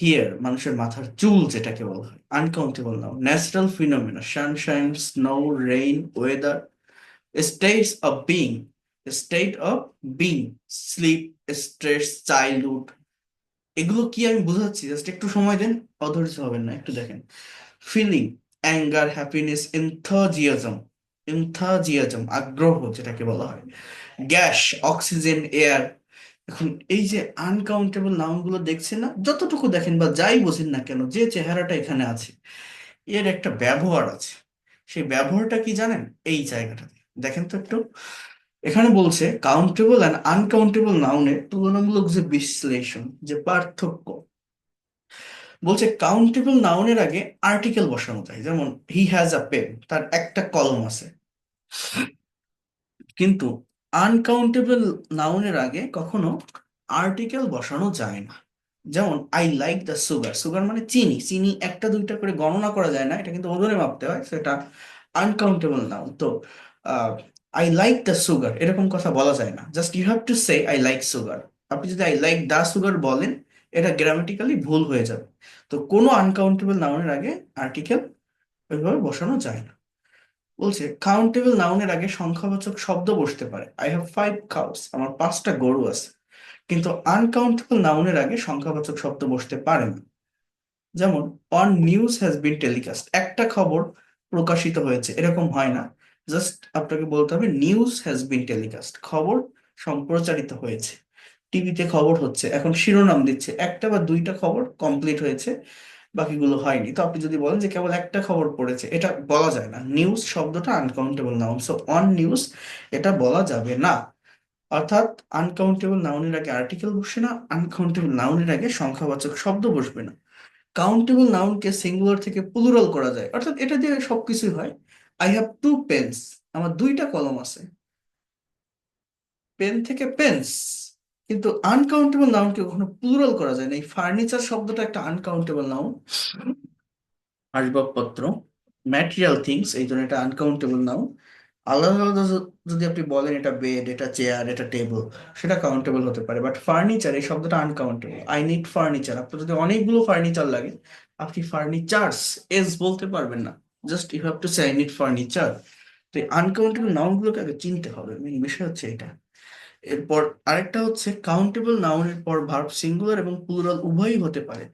হিয়ার মানুষের মাথার চুল যেটাকে বলা হয়, uncountable noun, natural phenomena, sunshine, snow, rain, weather, states of being, state of being, sleep, stress, childhood. এগুলো কি আমি বুঝাচ্ছি, জাস্ট একটু সময় দেন, অধৈর্য হবেন না, একটু দেখেন। ফিলিং, অ্যাঙ্গার, হ্যাপিনেস, এনথজিয়াজম, এনথজিয়াজম আগ্রহ যেটাকে বলা হয়, গ্যাস, অক্সিজেন, এয়ার। এখন এই যে আনকাউন্টেবল নাউন গুলো দেখছেন না, যতটুকু দেখেন বা যাই বোঝেন না কেন, যে চেহারাটা এখানে আছে এর একটা ব্যবহার আছে। সেই ব্যবহারটা কি জানেন? এই জায়গাটাতে দেখেন তো একটু। এখানে বলছে কাউন্টেবল অ্যান্ড আনকাউন্টেবল নাউনের তুলনামূলক যে বিশ্লেষণ, যে পার্থক্য। বলছে কাউন্টেবল নাউনের আগে আর্টিকেল বসানো যায়, যেমন হি হ্যাজ আ পেন, তার একটা কলম আছে। কিন্তু আনকাউন্টেবল নাউনের আগে কখনো আর্টিকেল বসানো যায় না। যেমন I like the sugar, sugar মানে চিনি, চিনি একটা দুইটা করে গণনা করা যায় না, এটা কিন্তু ওজনে মাপতে হয়, সেটা আনকাউন্টেবল নাউন। তো আই লাইক দ্য সুগার এরকম কথা বলা যায় না, just you have to say I like sugar. আপনি যদি আই লাইক দ্য সুগার বলেন, এটা গ্রামাটিক্যালি ভুল হয়ে যাবে। তো কোনো আনকাউন্টেবল নাউনের আগে আর্টিকেল ওইভাবে বসানো যায় না। বলছে কাউন্টেবল নাউনের আগে সংখ্যাবাচক শব্দ বসতে পারে, আই হ্যাভ 5 কাউস, আমার 5টা গরু আছে। কিন্তু আনকাউন্টেবল নাউনের আগে সংখ্যাবাচক শব্দ বসতে পারে না। যেমন on news has been telecast, একটা খবর প্রকাশিত হয়েছে, এরকম হয় না। জাস্ট আপনাকে বলতে হবে নিউজ হ্যাজ বিন টেলিকাস্ট, খবর সম্প্রচারিত হয়েছে। টিভিতে খবর হচ্ছে, এখন শিরোনাম দিচ্ছে, একটা বা দুইটা খবর কমপ্লিট হয়েছে, বাকিগুলো হয়নি। তো আপনি যদি বলেন যে কেবল একটা খবর পড়েছে, এটা বলা যায় না, নিউজ শব্দটা uncountable noun, so on news এটা বলা যাবে না। অর্থাৎ আনকাউন্টেবল নাউনের আগে আর্টিকেল বসে না, আনকাউন্টেবল নাউনের আগে সংখ্যাবাচক শব্দ বসবে না। কাউন্টেবল নাউনকে সিঙ্গুলার থেকে প্লুরাল করা যায়, অর্থাৎ এটা দিয়ে সবকিছুই হয়। আই হ্যাভ 2 পেন্স, আমার 2টা কলম আছে, পেন থেকে পেন্স। কিন্তু আনকাউন্টেবল নাউনকে কখনো প্লুরাল করা যায় না। এই ফার্নিচার শব্দটা একটা আনকাউন্টেবল নাউন, আসবাবপত্র, ম্যাটেরিয়াল থিংস, এই জন্য এটা আনকাউন্টেবল নাউন। আলাদা আলাদা যদি আপনি বলেন এটা বেড, এটা চেয়ার, এটা টেবিল, সেটা কাউন্টেবল হতে পারে। বাট ফার্নিচার এই শব্দটা আনকাউন্টেবল। আই নিড ফার্নিচার, আপনার যদি অনেকগুলো ফার্নিচার লাগে, আপনি ফার্নিচার্স এস বলতে পারবেন না, just you have to say I need furniture. তো এই আনকাউন্টেবল নাউন গুলোকে আগে চিনতে হবে, মেন বিষয় হচ্ছে এটা। এরপর আরেকটা হচ্ছে কাউন্টেবল নাউনের পর ভার্ব সিঙ্গুলার এবং প্লুরাল উভয়ই হতে পারে।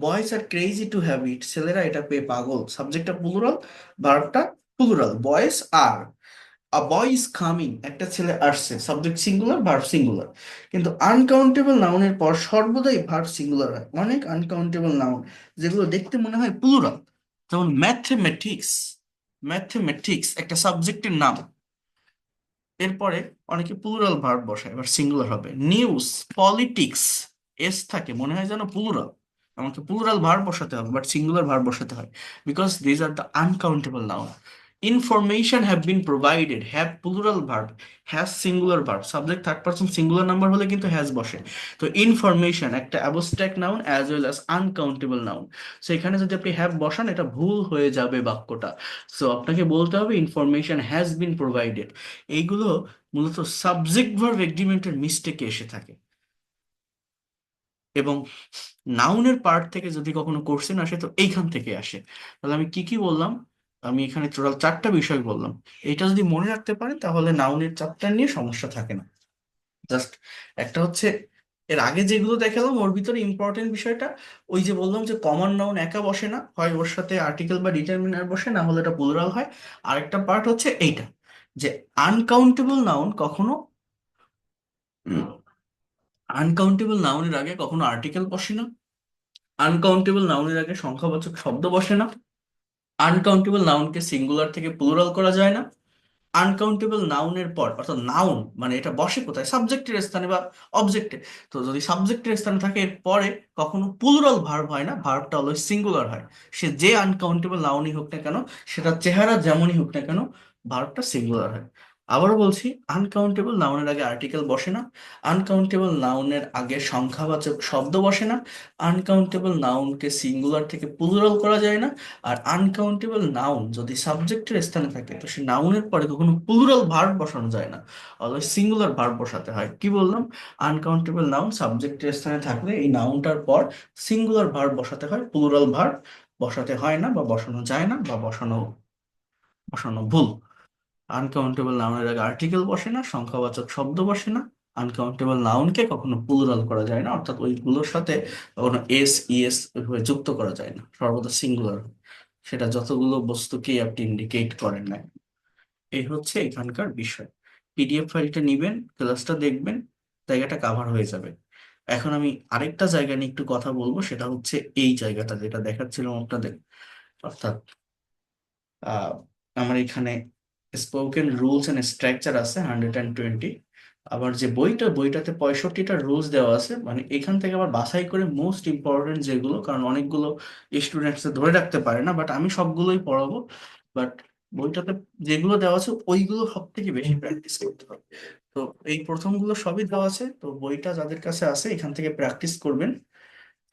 Boys are crazy to have it, ছেলেরা এটা পেয়ে পাগল, সাবজেক্টটা প্লুরাল, ভার্বটা plural, boys are. A boy is coming, একটা ছেলে আসছে, সাবজেক্ট সিঙ্গুলার, ভার্ব সিঙ্গুলার। কিন্তু আনকাউন্টেবল নাউনের পর সর্বদাই ভার্ব সিঙ্গুলার হয়। অনেক আনকাউন্টেবল নাউন যেগুলো দেখতে মনে হয় প্লুরাল, যেমন ম্যাথমেটিক্স, ম্যাথমেটিক্স একটা সাবজেক্টের নাম, এরপরে অনেকে প্লুরাল ভার্ব বসায়, এবার সিঙ্গুলার হবে। নিউজ, পলিটিক্স, এস থাকে, মনে হয় যেন প্লুরাল, আমাকে প্লুরাল ভার্ব বসাতে হবে, বাট সিঙ্গুলার ভার্ব বসাতে হয়, because these are the uncountable noun. Information have been provided, have plural verb, has singular verb, subject third person singular number হলে কিন্তু হ্যাজ বসে। তো ইনফরমেশন একটা abstract noun as well as uncountable noun. So এখানে যদি আপনি have বসান, এটা ভুল হয়ে যাবে বাক্যটা। সো আপনাকে বলতে হবে ইনফরমেশন হ্যাজ বিন প্রোভাইডেড। এইগুলো মূলত সাবজেক্ট ভার্ব এগ্রিমেন্টের মিস্টেকে এসে থাকে। এবং নাউনের পার্ট থেকে যদি কখনো কোশ্চেন আসে, তো এইখান থেকে আসে। তাহলে আমি কি কি বললাম? আমি এখানে টোটাল 4টা বিষয় বললাম। এটা যদি মনে রাখতে পারেন, তাহলে নাউনের চ্যাপ্টার নিয়ে সমস্যা থাকে না। জাস্ট একটা হচ্ছে, এর আগে যেগুলো দেখালাম ওর ভিতরে ইম্পর্টেন্ট বিষয়টা, ওই যে বললাম যে কমন নাউন একা বসে না, হয় ওর সাথে আর্টিকেল বা ডিটারমিনার বসে, না হলে এটা প্লুরাল হয়। আরেকটা পার্ট হচ্ছে এইটা, যে আনকাউন্টেবল নাউন কখনো, আনকাউন্টেবল নাউনের আগে কখনো আর্টিকেল বসে না, আনকাউন্টেবল নাউনের আগে সংখ্যাবাচক শব্দ বসে না, আনকাউন্টেবল নাউনকে সিঙ্গুলার থেকে প্লুরাল করা যায় না, আনকাউন্টেবল নাউনের পর, অর্থাৎ নাউন মানে এটা বসে কোথায়, সাবজেক্টের স্থানে বা অবজেক্টে। তো যদি সাবজেক্টের স্থানে থাকে এর পরে কখনো প্লুরাল ভার্ব হয় না, ভার্বটা অলওয়েজ সিঙ্গুলার হয়। সে যে আনকাউন্টেবল নাউনই হোক না কেন, সেটা চেহারা যেমনই হোক না কেন, ভার্বটা সিঙ্গুলার হয়। আবারও বলছি, আনকাউন্টেবল নাউনের আগে আর্টিকেল বসে না, আনকাউন্টেবল নাউনের আগে সংখ্যাবাচক শব্দ বসে না, আনকাউন্টেবল নাউনকে সিঙ্গুলার থেকে প্লুরাল করা যায় না। আর আনকাউন্টেবল নাউন যদি সাবজেক্টের স্থানে থাকে তো সে নাউনের পরে কখনো প্লুরাল ভার্ব বসানো যায় না, অলওয়েজ সিঙ্গুলার ভার্ব বসাতে হয়। কি বললাম? আনকাউন্টেবল নাউন সাবজেক্টের স্থানে থাকলে এই নাউনটার পর সিঙ্গুলার ভার্ব বসাতে হয়, প্লুরাল ভার্ব বসাতে হয় না, বা বসানো যায় না, বা বসানো বসানো ভুল। আনকাউন্টেবল নাউনের আগে আর্টিকেল বসে না, সংখ্যাবাচক শব্দ বসে না, আনকাউন্টেবল নাউনকে কখনো প্লুরাল করা যায় না, অর্থাৎ ওইগুলোর সাথে কখনো এস ইএস ওইভাবে যুক্ত করা যায় না, সর্বদা সিঙ্গুলার। সেটা যতগুলো বস্তুকেই আপনি ইন্ডিকেট করেন না। এই হচ্ছে এখানকার বিষয়। পিডিএফ ফাইলটা নিবেন, ক্লাসটা দেখবেন, জায়গাটা কাভার হয়ে যাবে। এখন আমি আরেকটা জায়গা নিয়ে একটু কথা বলবো, সেটা হচ্ছে এই জায়গাটা যেটা দেখাচ্ছিলাম আপনাদের, অর্থাৎ আহ, আমার এখানে স্পোকেন রুলস এন্ড স্ট্রাকচার আছে 120। আবার যে বইটাতে 65টা রুলস দেওয়া আছে, মানে এখান থেকে আবার বাছাই করে মোস্ট ইম্পর্টেন্ট যেগুলো, কারণ অনেকগুলো স্টুডেন্টস ধরে রাখতে পারে না, বাট আমি সবগুলোই পড়াবো। বাট বইটাতে যেগুলো দেওয়া আছে ওইগুলো সব থেকে বেশি প্র্যাকটিস করতে হবে। তো এই প্রথমগুলো সবই দেওয়া আছে, তো বইটা যাদের কাছে আছে এখান থেকে প্র্যাকটিস করবেন।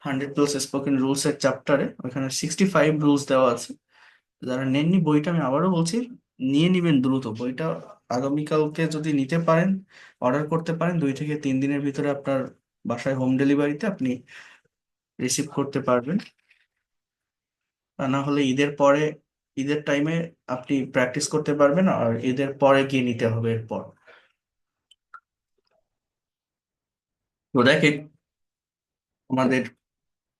100+ স্পোকেন রুলস এর চ্যাপ্টারে ওখানে 65 রুলস দেওয়া আছে। যারা নেননি বইটা, আমি আবারও বলছি, নিয়ে নিবেন দ্রুত বইটা। আগামীকালকে যদি নিতে পারেন, অর্ডার করতে পারেন, 2 থেকে 3 দিনের ভিতরে আপনার বাসায় হোম ডেলিভারিতে আপনি রিসিভ করতে পারবেন। তা না হলে ঈদের পরে, ঈদের টাইমে আপনি প্র্যাকটিস করতে পারবেন, আর ঈদের পরে গিয়ে নিতে হবে এরপর। তো দেখেন, আমাদের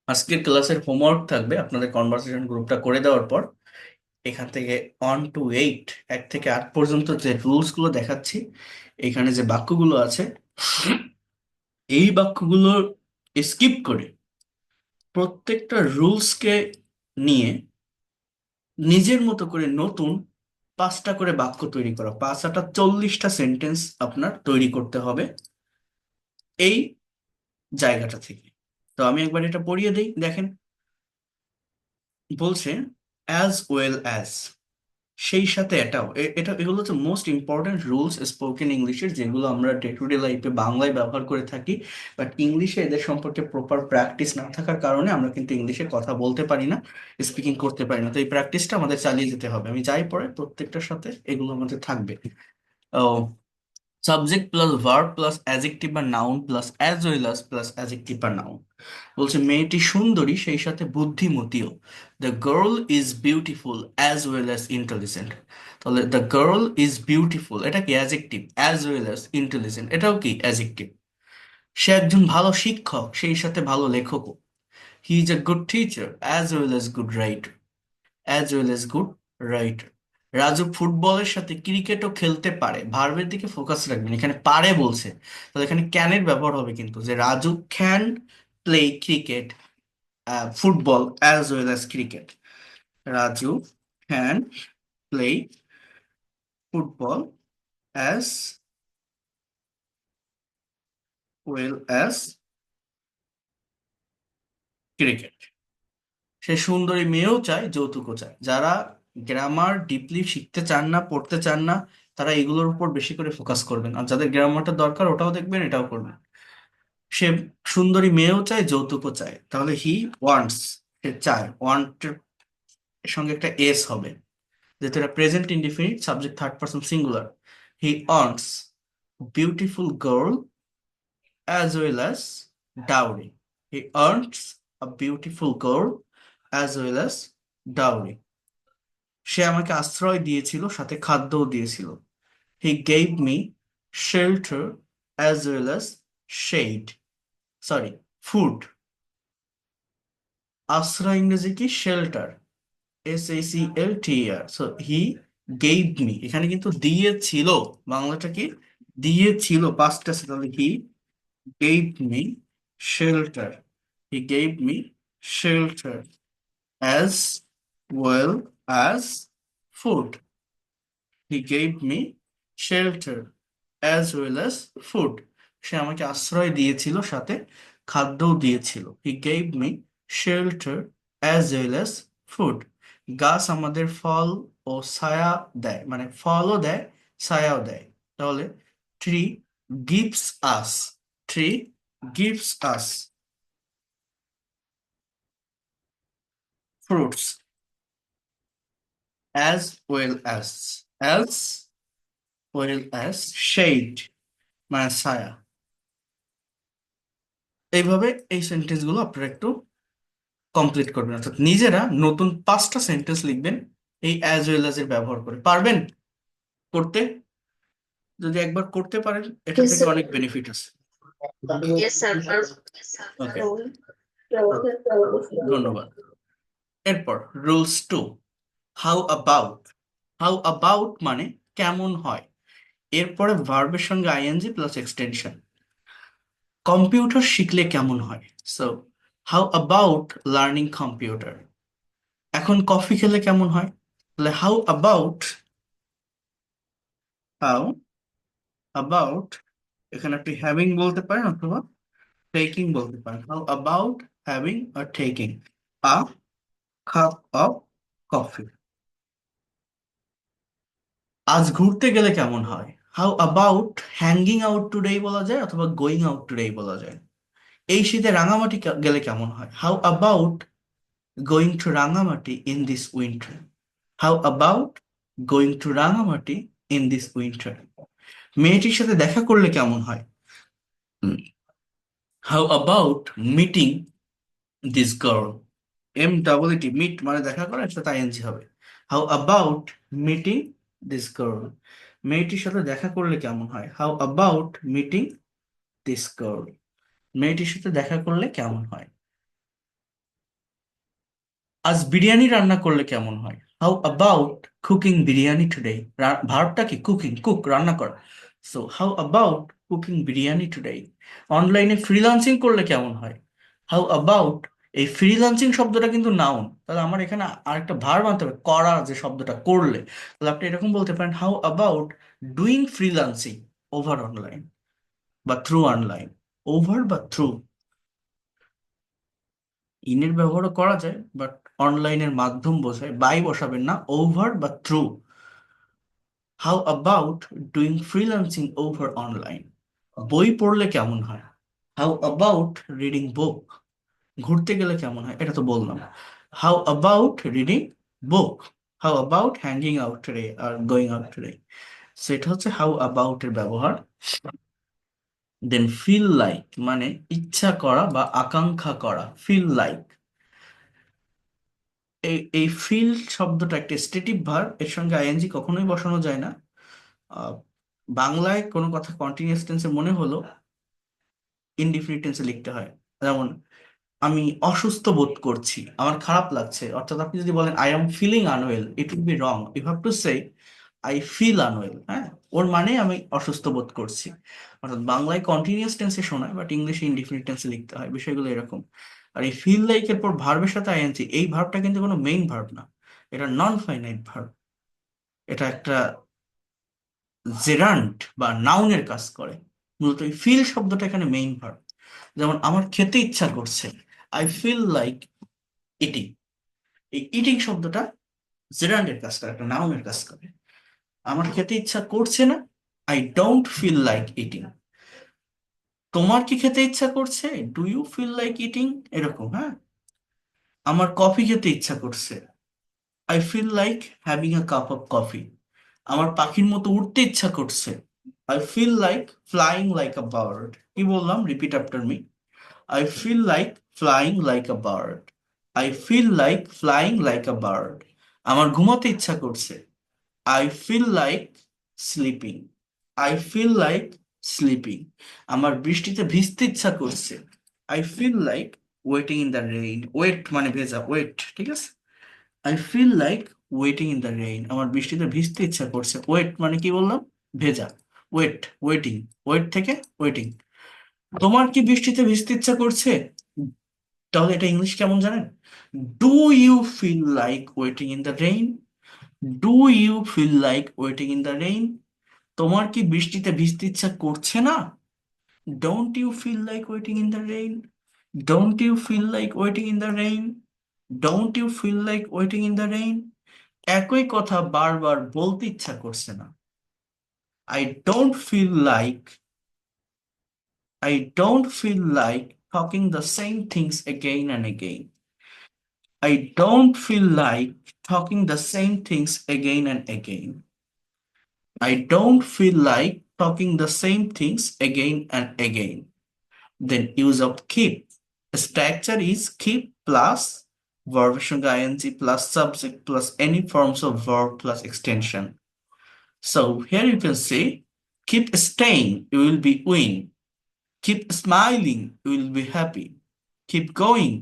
আজকের ক্লাসের হোমওয়ার্ক থাকবে আপনাদের কনভারসেশন গ্রুপটা করে দেওয়ার পর, এখান থেকে 1 to 8, 1 থেকে 8 পর্যন্ত যে রুলস গুলো দেখাচ্ছি, এখানে যে বাক্যগুলো আছে, এই বাক্যগুলো স্কিপ করে প্রত্যেকটা রুলসকে নিয়ে নিজের মতো করে নতুন 5টা করে বাক্য তৈরি করা, 5 আর 40টা সেন্টেন্স আপনার তৈরি করতে হবে এই জায়গাটা থেকে। তো আমি একবার এটা পড়িয়ে দিই, দেখেন। বলছে অ্যাজ ওয়েল অ্যাজ, সেই সাথে এটাও এটা, এগুলো হচ্ছে মোস্ট ইম্পর্টেন্ট রুলস স্পোকেন ইংলিশের, যেগুলো আমরা ডে টু ডে লাইফে বাংলায় ব্যবহার করে থাকি, বাট ইংলিশে এদের সম্পর্কে প্রপার প্র্যাকটিস না থাকার কারণে আমরা কিন্তু ইংলিশে কথা বলতে পারি না, স্পিকিং করতে পারি না। তো এই প্র্যাকটিসটা আমাদের চালিয়ে যেতে হবে। আমি যাই পড়ে প্রত্যেকটার সাথে এগুলো আমাদের থাকবে। Subject plus verb plus adjective বা noun plus as well as plus adjective বা নাউন। বলছে মেয়েটি সুন্দরী সেই সাথে বুদ্ধিমতীও। The girl is beautiful as well as intelligent. তাহলে দ্য গার্ল ইজ বিউটিফুল এটা কি adjective, as well as intelligent এটাও কি অ্যাজেক্টিভ। সে একজন ভালো শিক্ষক সেই সাথে ভালো লেখকও। He is a good teacher as well as good writer, as well as good writer. Raju ফুটবলের সাথে ক্রিকেটও খেলতে পারে, ভার্বের দিকে ফোকাস রাখবেন, এখানে পারে বলছে, তাহলে এখানে ক্যানের ব্যবহার হবে কিন্তু, যে Raju can play cricket, football as well as cricket. Raju can play football as well as cricket. সে সুন্দরী মেয়েও চায়, যৌতুকও চায়। যারা গ্রামার ডিপলি শিখতে চান না, পড়তে চান না, তারা এগুলোর উপর বেশি করে ফোকাস করবেন, আর যাদের গ্রামারটা দরকার ওটাও দেখবেন, এটাও করবেন। সে সুন্দরী মেয়েও চায়, যৌতুকও চায়, তাহলে হি ওয়ান্টস, সে চায়, ওয়ান্টের সঙ্গে একটা এস হবে, যেহেতু এটা present indefinite, subject third person singular. He earns beautiful girl as well as dowry. He earns a beautiful girl as well as dowry. সে আমাকে আশ্রয় দিয়েছিল, সাথে খাদ্যও দিয়েছিল। He gave me shelter as well as shade. Sorry, food. আশ্রয় ইংরেজি কি? Shelter, SHELTER। So he gave me, এখানে কিন্তু দিয়েছিল, বাংলাটা কি? দিয়েছিল, পাস্ট আছে, তাহলে হি gave me shelter. He gave me shelter as well as food. He gave me shelter as well as food. সে আমাকে আশ্রয় দিয়েছিল, সাথে খাদ্যও দিয়েছিল। He gave me shelter as well as food. গাছ আমাদের ফল ও ছায়া দেয়, মানে ফলও দেয়, ছায়াও দেয়। তাহলে tree gives us, tree gives us fruits as well as well as shade, মানে ছায়া। এইভাবে এই সেন্টেন্স গুলো আপনারা একটু কমপ্লিট করবেন, অর্থাৎ নিজেরা নতুন 5টা সেন্টেন্স লিখবেন এই অ্যাজ ওয়েল অ্যাজ এর ব্যবহার করে। পারবেন করতে? যদি একবার করতে পারেন এটা Yes, থেকে sir. অনেক বেনিফিট আছে। Yes, sir. ওকে, ধন্যবাদ। এরপর rules 2, how about. How about মানে কেমন হয়, এরপরে ভার্বের সঙ্গে আইএনজি প্লাস এক্সটেনশন। কম্পিউটার শিখলে কেমন হয়, so how about learning computer. এখন কফি খেলে কেমন হয়, তাহলে হাউ অ্যাবাউট, এখানে আপনি হ্যাভিং বলতে পারেন অথবা টেকিং বলতে পারেন। How about having are taking a cup of coffee. আজ ঘুরতে গেলে কেমন হয়, how about hanging out today বলা যায় অথবা গোয়িং আউট টুডে বলা যায়। এই শীতে রাঙামাটি গেলে কেমন হয়, how about going to Rangamati in this winter. How about going to Rangamati in this winter. মেয়েটির সাথে দেখা করলে কেমন হয়, how about meeting this girl. MEET, meet মানে দেখা করা, সাথে আইএনজি হবে। How about meeting this girl. মেয়েটির সাথে দেখা করলে কেমন হয়, how about meeting this girl. মেয়েটির সাথে দেখা করলে কেমন হয়। আজ বিরিয়ানি রান্না করলে কেমন হয়, how about cooking biryani today. ভার্বটা কি কুকিং, কুক রান্না করা, so how about cooking biryani today. অনলাইনে ফ্রিল্যান্সিং করলে কেমন হয়, হাউ অ্যাবাউট। এই ফ্রিল্যান্সিং শব্দটা কিন্তু নাউন, তাহলে আমার এখানে আরেকটা ভার্ব আনতে হবে, করা, যে শব্দটা করলে। তাহলে আপনি এরকম বলতে পারেন, how about doing freelancing over online বা থ্রু অনলাইন। ওভার বা থ্রু, ইনের ব্যবহারও করা যায়, বাট অনলাইনের মাধ্যম বোঝায়, বাই বসাবেন না, ওভার বা through. How about doing freelancing over online. বই পড়লে কেমন হয়, হাউ অ্যাবাউট রিডিং বুক। ঘুরতে গেলে কেমন হয়, এটা তো বললাম। How about reading book. How about hanging out today are going out today. সেটা হচ্ছে হাউ অ্যাবাউট এর ব্যবহার। দেন ফিল লাইক মানে ইচ্ছা করা বা আকাঙ্ক্ষা করা, ফিল লাইক। এই ফিল শব্দটা একটা স্টেটিভ ভার্ব, এর সঙ্গে আইএনজি কখনোই বসানো যায় না। আহ, বাংলায় কোনো কথা কন্টিনিউয়াস টেন্সে মনে হলো ইনডিফিনিট টেন্সে লিখতে হয়। যেমন আমি অসুস্থ বোধ করছি, আমার খারাপ লাগছে, অর্থাৎ আপনি যদি বলেন I am feeling unwell, it will be wrong, you have to say I feel unwell. হ্যাঁ, ওর মানে আমি অসুস্থ বোধ করছি। অর্থাৎ বাংলায় কন্টিনিউয়াস টেন্সে শোনায়, বাট ইংলিশে ইনডিফিনিট টেন্সে লিখতে হয়, বিষয়গুলো এরকম। আর এই ফিল লাইক এর পর ভার্বের সাথে আইএনজি, এই ভার্বটা কিন্তু কোনো মেইন ভার্ব না, এটা নন ফাইনাইট ভার্ব। এটা একটা জেরান্ট বা নাউনের কাজ করে। মূলত এই ফিল শব্দটা এখানে মেইন ভার্ব। যেমন আমার খেতে ইচ্ছা করছে, আই ফিল লাইক ইটিং। এই ইটিং শব্দটা জেরান্ডের কাজ করে, একটা নাউনের কাজ করে। আমার খেতে ইচ্ছা করছে না, I don't feel like eating. তোমার কি খেতে ইচ্ছা করছে, do you feel like eating, এরকম। হ্যাঁ, আমার কফি খেতে ইচ্ছা করছে, I feel like having a cup of coffee. আমার পাখির মতো উড়তে ইচ্ছা করছে, I feel like flying like a bird. কি বললাম, repeat after me, I feel like flying like a bird. I feel like flying like a bird. আমার ঘুমাতে ইচ্ছা করছে, I feel like sleeping. I feel like sleeping. আমার বৃষ্টিতে ভিজতে ইচ্ছা করছে, I feel like wetting in the rain. Wet মানে ভেজা, ওয়েট, ঠিক আছে। I feel like wetting in the rain. আমার বৃষ্টিতে ভিজতে ইচ্ছা করছে, ওয়েট মানে কি বললাম, ভেজা। ওয়েট, ওয়েটিং, ওয়েট থেকে ওয়েটিং। তোমার কি বৃষ্টিতে ভিজতে ইচ্ছা করছে, তাহলে এটা ইংলিশ কেমন জানেন, do you feel like wetting in the rain. Do you feel like wetting in the rain? তোমার কি বৃষ্টিতে ভিজতে ইচ্ছা করছে না? Don't you feel like wetting in the rain? Don't you feel like wetting in the rain? Don't you feel like wetting in the rain? একই কথা বারবার বলতে ইচ্ছা করছে না। I don't feel like, I don't feel like talking the same things again and again. I don't feel like talking the same things again and again. I don't feel like talking the same things again and again. Then use of keep. Structure is keep plus verb ing plus subject plus any forms of verb plus extension. So here you can say keep staying, you will be win. Keep smiling, you will be happy. Keep going,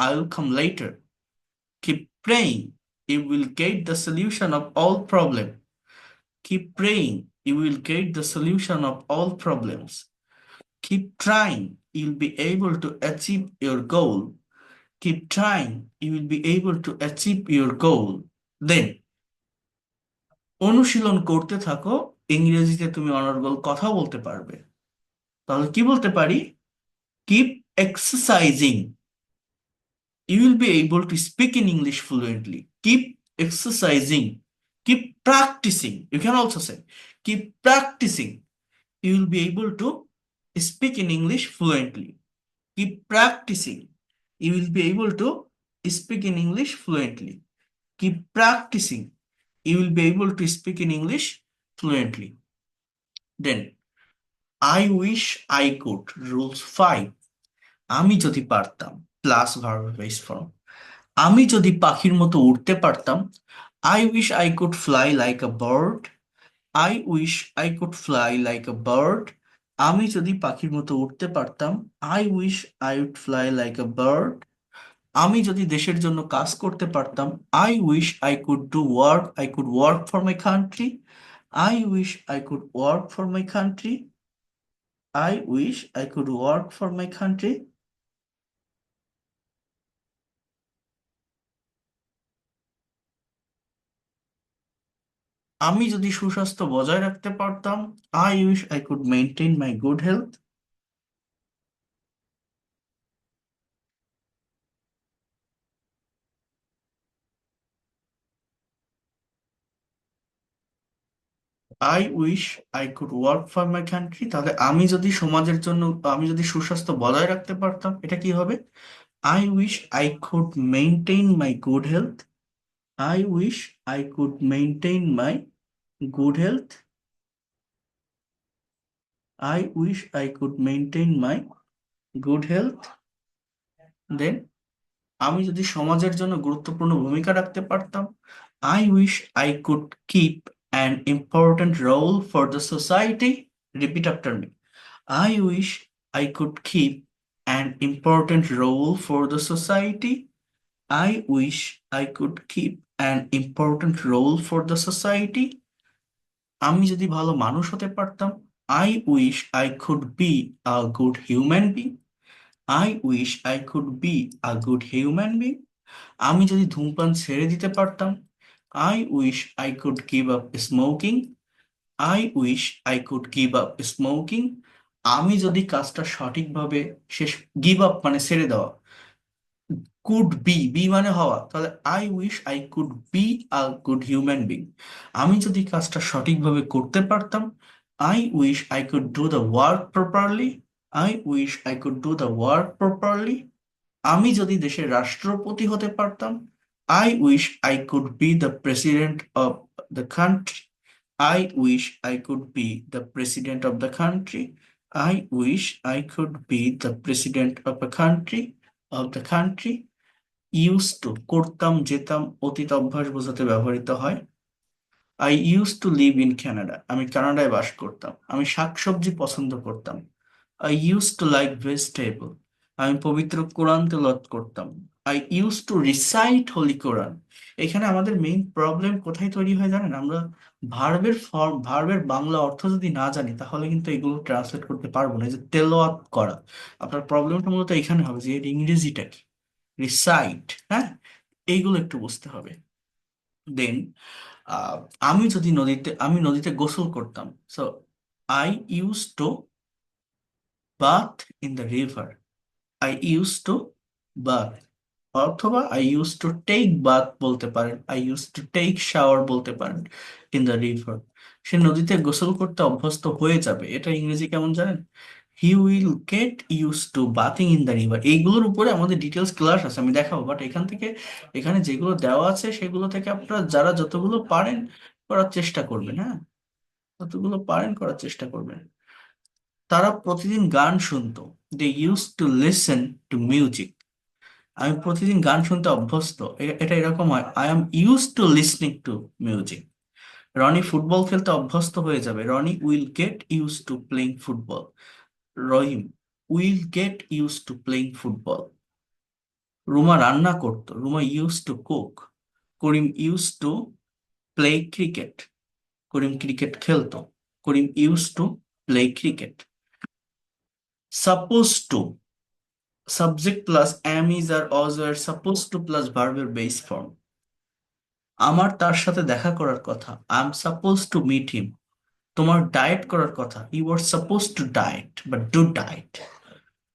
I will come later. Keep praying, you will get the solution of all problems. Keep praying, you will get the solution of all problems. Keep trying, you will be able to achieve your goal. Keep trying, you will be able to achieve your goal. Then অনুশীলন করতে থাকো, ইংরেজিতে তুমি অনর্গল কথা বলতে পারবে। তাহলে কি বলতে পারি? Keep exercising, you will be able to speak in English fluently. Keep exercising, keep practicing. You can also say, keep practicing. You will be able to speak in English fluently. Keep practicing. You will be able to speak in English fluently. Keep practicing. You will be able to speak in English fluently. Then, I wish I could. Rules 5. আমি যদি পারতাম plus verb base form. আমি যদি পাখির মতো উড়তে পারতাম, I wish I could fly like a bird. I wish I could fly like a bird. আমি যদি পাখির মতো উড়তে পারতাম, I wish I would fly like a bird. আমি যদি দেশের জন্য কাজ করতে পারতাম, I wish I could do work, I could work for my country. I wish I could work for my country. I wish I could work for my country. আমি যদি সুস্বাস্থ্য বজায় রাখতে পারতাম, I wish I could maintain my good health. I wish I could work for my country. তাহলে আমি যদি সমাজের জন্য, আমি যদি সুস্বাস্থ্য বজায় রাখতে পারতাম, এটা কি হবে? I wish I could maintain my good health. I wish I could maintain my good health. I wish I could maintain my good health. Then আমি যদি সমাজের জন্য গুরুত্বপূর্ণ ভূমিকা রাখতে পারতাম, I wish I could keep an important role for the society. Repeat after me. I wish I could keep an important role for the society. I wish I could keep an important role for the society. আমি যদি ভালো মানুষ হতে পারতাম, I wish I could be a good human being. I wish I could be a good human being. আমি যদি ধূমপান ছেড়ে দিতে পারতাম, I wish I could give up smoking. I wish I could give up smoking. আমি যদি কাজটা সঠিকভাবে শেষ, গিভ আপ মানে ছেড়ে দেওয়া, কুড বি, বি মানে হওয়া, তাহলে I wish I could be a good human being. আমি যদি কাজটা সঠিকভাবে করতে পারতাম, I wish I could do the work properly. I wish I could do the work properly. আমি যদি দেশের রাষ্ট্রপতি হতে পারতাম, I wish I could be the president of the country. I wish I could be the president of the country. I wish I could be the president of a country, of the country. Use to করতাম, যেতাম, অতীত অভ্যাস বোঝাতে ব্যবহৃত হয়। I use to live in Canada, আমি কানাডায় বাস করতাম। আমি শাকসবজি পছন্দ করতাম। I use to like vegetable, আমি পবিত্র কোরআন তেলাওয়াত করতাম। I use to recite holy Quran. এখানে আমাদের মেইন প্রবলেম কোথায় তৈরি হয় জানেন? আমরা ভার্বের ফর্ম, ভার্বের বাংলা অর্থ যদি না জানি, তাহলে কিন্তু এগুলো ট্রান্সলেট করতে পারবো না। এই যে তেলাওয়াত করা, আপনার প্রবলেমটা মূলত এখানে হবে যে এর ইংরেজিটা কি, রিসাইট, হ্যাঁ, এইগুলো একটু বুঝতে হবে। দেন আহ, আমি নদীতে গোসল করতাম, so I use to bath in the river. I use to bath, অথবা I use to take bath বলতে পারেন, I use to take shower বলতে পারেন ইন দ্য রিভার। সে নদীতে গোসল করতে অভ্যস্ত হয়ে যাবে। এটা ইংরেজি কেমন জানেন? He will get use two bathing in the river. এইগুলোর উপরে আমাদের ডিটেলস ক্লাস আছে, আমি দেখাবো। বাট এখানে যেগুলো দেওয়া আছে সেগুলো থেকে আপনারা যারা যতগুলো পারেন করার চেষ্টা করবেন। হ্যাঁ, যতগুলো পারেন করার চেষ্টা করবেন। তারা প্রতিদিন গান শুনতো। They use to listen to music. আমি প্রতিদিন গান শুনতে অভ্যস্ত। এটা এরকম হয়, I am use to listening to music. Rony football খেলতে অভ্যস্ত হয়ে যাবে। Rony will get use to playing football. Rahim will get use to playing football. Ruma রান্না করতো। Ruma use to cook. Karim use to play cricket. Karim cricket খেলতো। Karim use to play cricket. Suppose to, subject plus am is are was were suppose to plus ভার্বের base form. আমার তার সাথে দেখা করার কথা, I am suppose to meet him. তোমার diet করার কথা, you are suppose to diet বা ডু ডায়েট।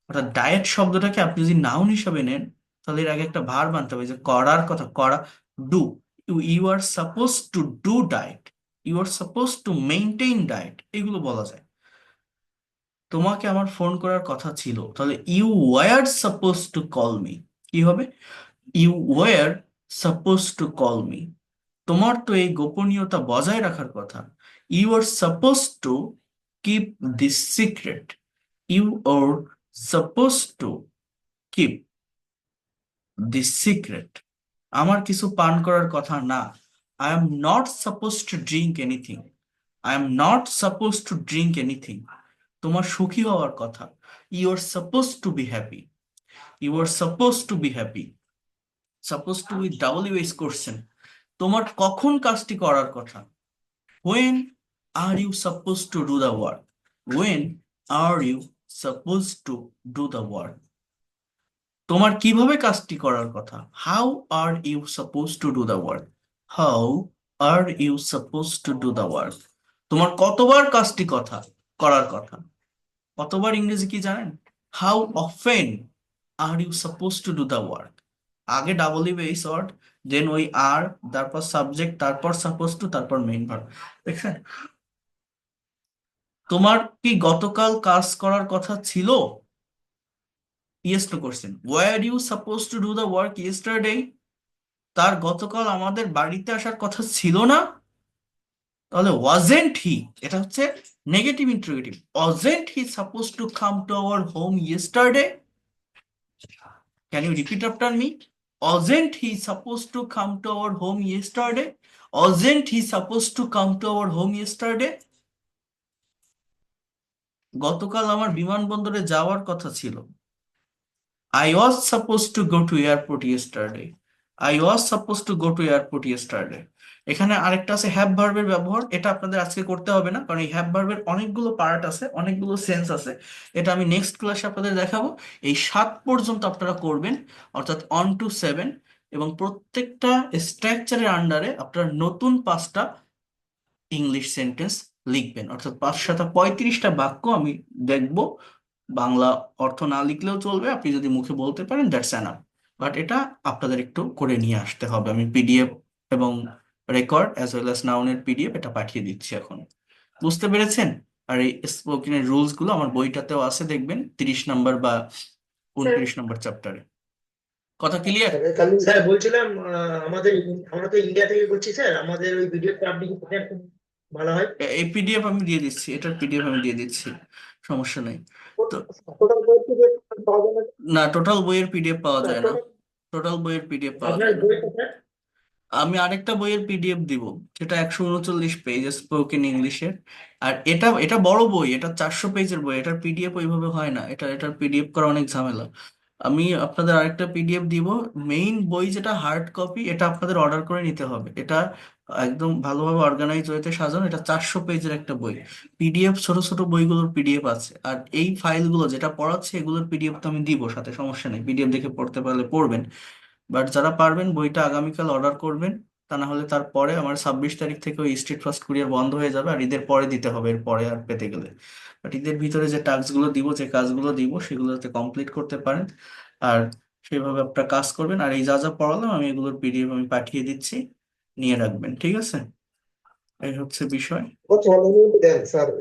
অর্থাৎ ডায়েট শব্দটাকে আপনি যদি নাউন হিসাবে নেন, তাহলে এর আগে একটা ভার্ব আনতে হবে, যে করার কথা, করা, do. You are suppose to do diet, you are suppose to maintain diet, এগুলো বলা যায়। তোমাকে আমার ফোন করার কথা ছিল, তাহলে you were suppose to call me. কি হবে? You were suppose to call me. তোমার তো এই গোপনীয়তা বজায় রাখার কথা, you are suppose to keep this secret. You are suppose to keep this secret. আমার কিছু পান করার কথা না, I am not suppose to drink anything. I am not suppose to drink anything. তোমার সুখী হওয়ার কথা, you are suppose to be happy. You are suppose to be happy. Suppose to with WH question. তোমার কখন কাজটি করার কথা, when are you supposed to do the work? When are you supposed to do the work? তোমার কিভাবে কাজটি করার কথা, how are you supposed to do the work? How are you supposed to do the work? তোমার কতবার কাজটি করার কথা, কতবার ইংরেজি কি জানেন? How often are you supposed to do the work? আগে double E base word, then ওই আর, তারপর সাবজেক্ট, তারপর সাপোজ টু, তারপর মেইন ভার্ব। দেখছেন? তোমার কি গতকাল কাজ করার কথা ছিল? Yes no question, were you suppose to do the work yesterday? তার গতকাল আমাদের বাড়িতে আসার কথা ছিল না? তাহলে ওয়াজেন্ট হি, এটা হচ্ছে negative interrogative. Wasn't he suppose to come to our home yesterday? Can you repeat after me? Wasn't he suppose to come to our home yesterday? Wasn't he suppose to come to our home yesterday? গতকাল আমার বিমানবন্দরে যাওয়ার কথা ছিল, I was supposed to go to airport yesterday. I was supposed to go to airport yesterday. এখানে আরেকটা আছে have ভার্বের ব্যবহার। এটা আপনাদের আজকে করতে হবে না, কারণ এই হ্যাভ ভার্বের অনেকগুলো পার্ট আছে, অনেকগুলো সেন্স আছে। এটা আমি নেক্সট ক্লাসে আপনাদের দেখাবো। এই 7 পর্যন্ত আপনারা করবেন, অর্থাৎ 1 to 7। এবং প্রত্যেকটা স্ট্রাকচারের আন্ডারে আপনারা নতুন 5টা ইংলিশ সেন্টেন্স লিখবেন, অর্থাৎ 5 × 7 = 35টা বাক্য আমি দেখব। বাংলা অর্থ না লিখলেও চলবে, আপনি যদি মুখে বলতে পারেন দ্যাটস এনাফ। বাট এটা আপনাদের একটু করে নিয়ে আসতে হবে। আমি পিডিএফ এবং রেকর্ড অ্যাজ ওয়েল অ্যাজ নাউনের পিডিএফ এটা পাঠিয়ে দিচ্ছি এখন। বুঝতে পেরেছেন? আর এই স্পোকেনের রুলস গুলো আমার বইটাতেও আছে, দেখবেন 30 নম্বর বা 29 নম্বর চ্যাপ্টারে। কথা ক্লিয়ার? তাহলে স্যার বলছিলাম, আমরা তো ইন্ডিয়া থেকে করছি স্যার, আমাদের ওই ভিডিওটা আপনি কি পাঠান খুব ভালো হয়। এই পিডিএফ আমি দিয়ে দিচ্ছি, এটার পিডিএফ আমি দিয়ে দিচ্ছি, সমস্যা নেই। তো টোটাল বই থেকে পাওয়া যাবে না? না, টোটাল বইয়ের পিডিএফ পাওয়া যায় না। টোটাল টোটাল বইয়ের পিডিএফ পাওয়া আপনার যায় না। বইটা স্যার? আমি আরেকটা বইয়ের পিডিএফ দিব, যেটা 139 পেজ স্পোকেন ইংলিশের। আর এটা এটা বড় বই, এটা 400 পেজের বই, এটার পিডিএফ ওইভাবে হয় না, এটার পিডিএফ করা অনেক ঝামেলা। আমি আপনাদের আরেকটা পিডিএফ দিব। মেইন বই যেটা হার্ড কপি, এটা আপনাদের অর্ডার করে নিতে হবে। এটা একদম ভালোভাবে অর্গানাইজ হয়েছে, সাজানো। এটা 400 পেজের একটা বই। পিডিএফ, ছোট ছোট বইগুলোর পিডিএফ আছে। আর এই ফাইলগুলো যেটা পড়াচ্ছে, এগুলোর পিডিএফ তো আমি দিব সাথে, সমস্যা নেই। পিডিএফ দেখে পড়তে পারলে পড়বেন। বাট যারা পারবেন বইটা আগামীকাল অর্ডার করবেন। তা না হলে তারপরে আমার 26 তারিখ থেকে ওই স্ট্রিট ফাস্ট কুরিয়ার বন্ধ হয়ে যাবে, আর ঈদের পরে দিতে হবে, এর পরে আর পেতে গেলে। বাট ঈদের ভিতরে যে টাস্কগুলো দিব, যে কাজগুলো দিব, সেগুলো যাতে কমপ্লিট করতে পারেন। আর সেইভাবে আপনারা কাজ করবেন। আর এই যা যা পড়ালাম আমি এগুলোর পিডিএফ আমি পাঠিয়ে দিচ্ছি, নিয়ে রাখবেন, ঠিক আছে? এই হচ্ছে বিষয়। কত ভালো দেন স্যার।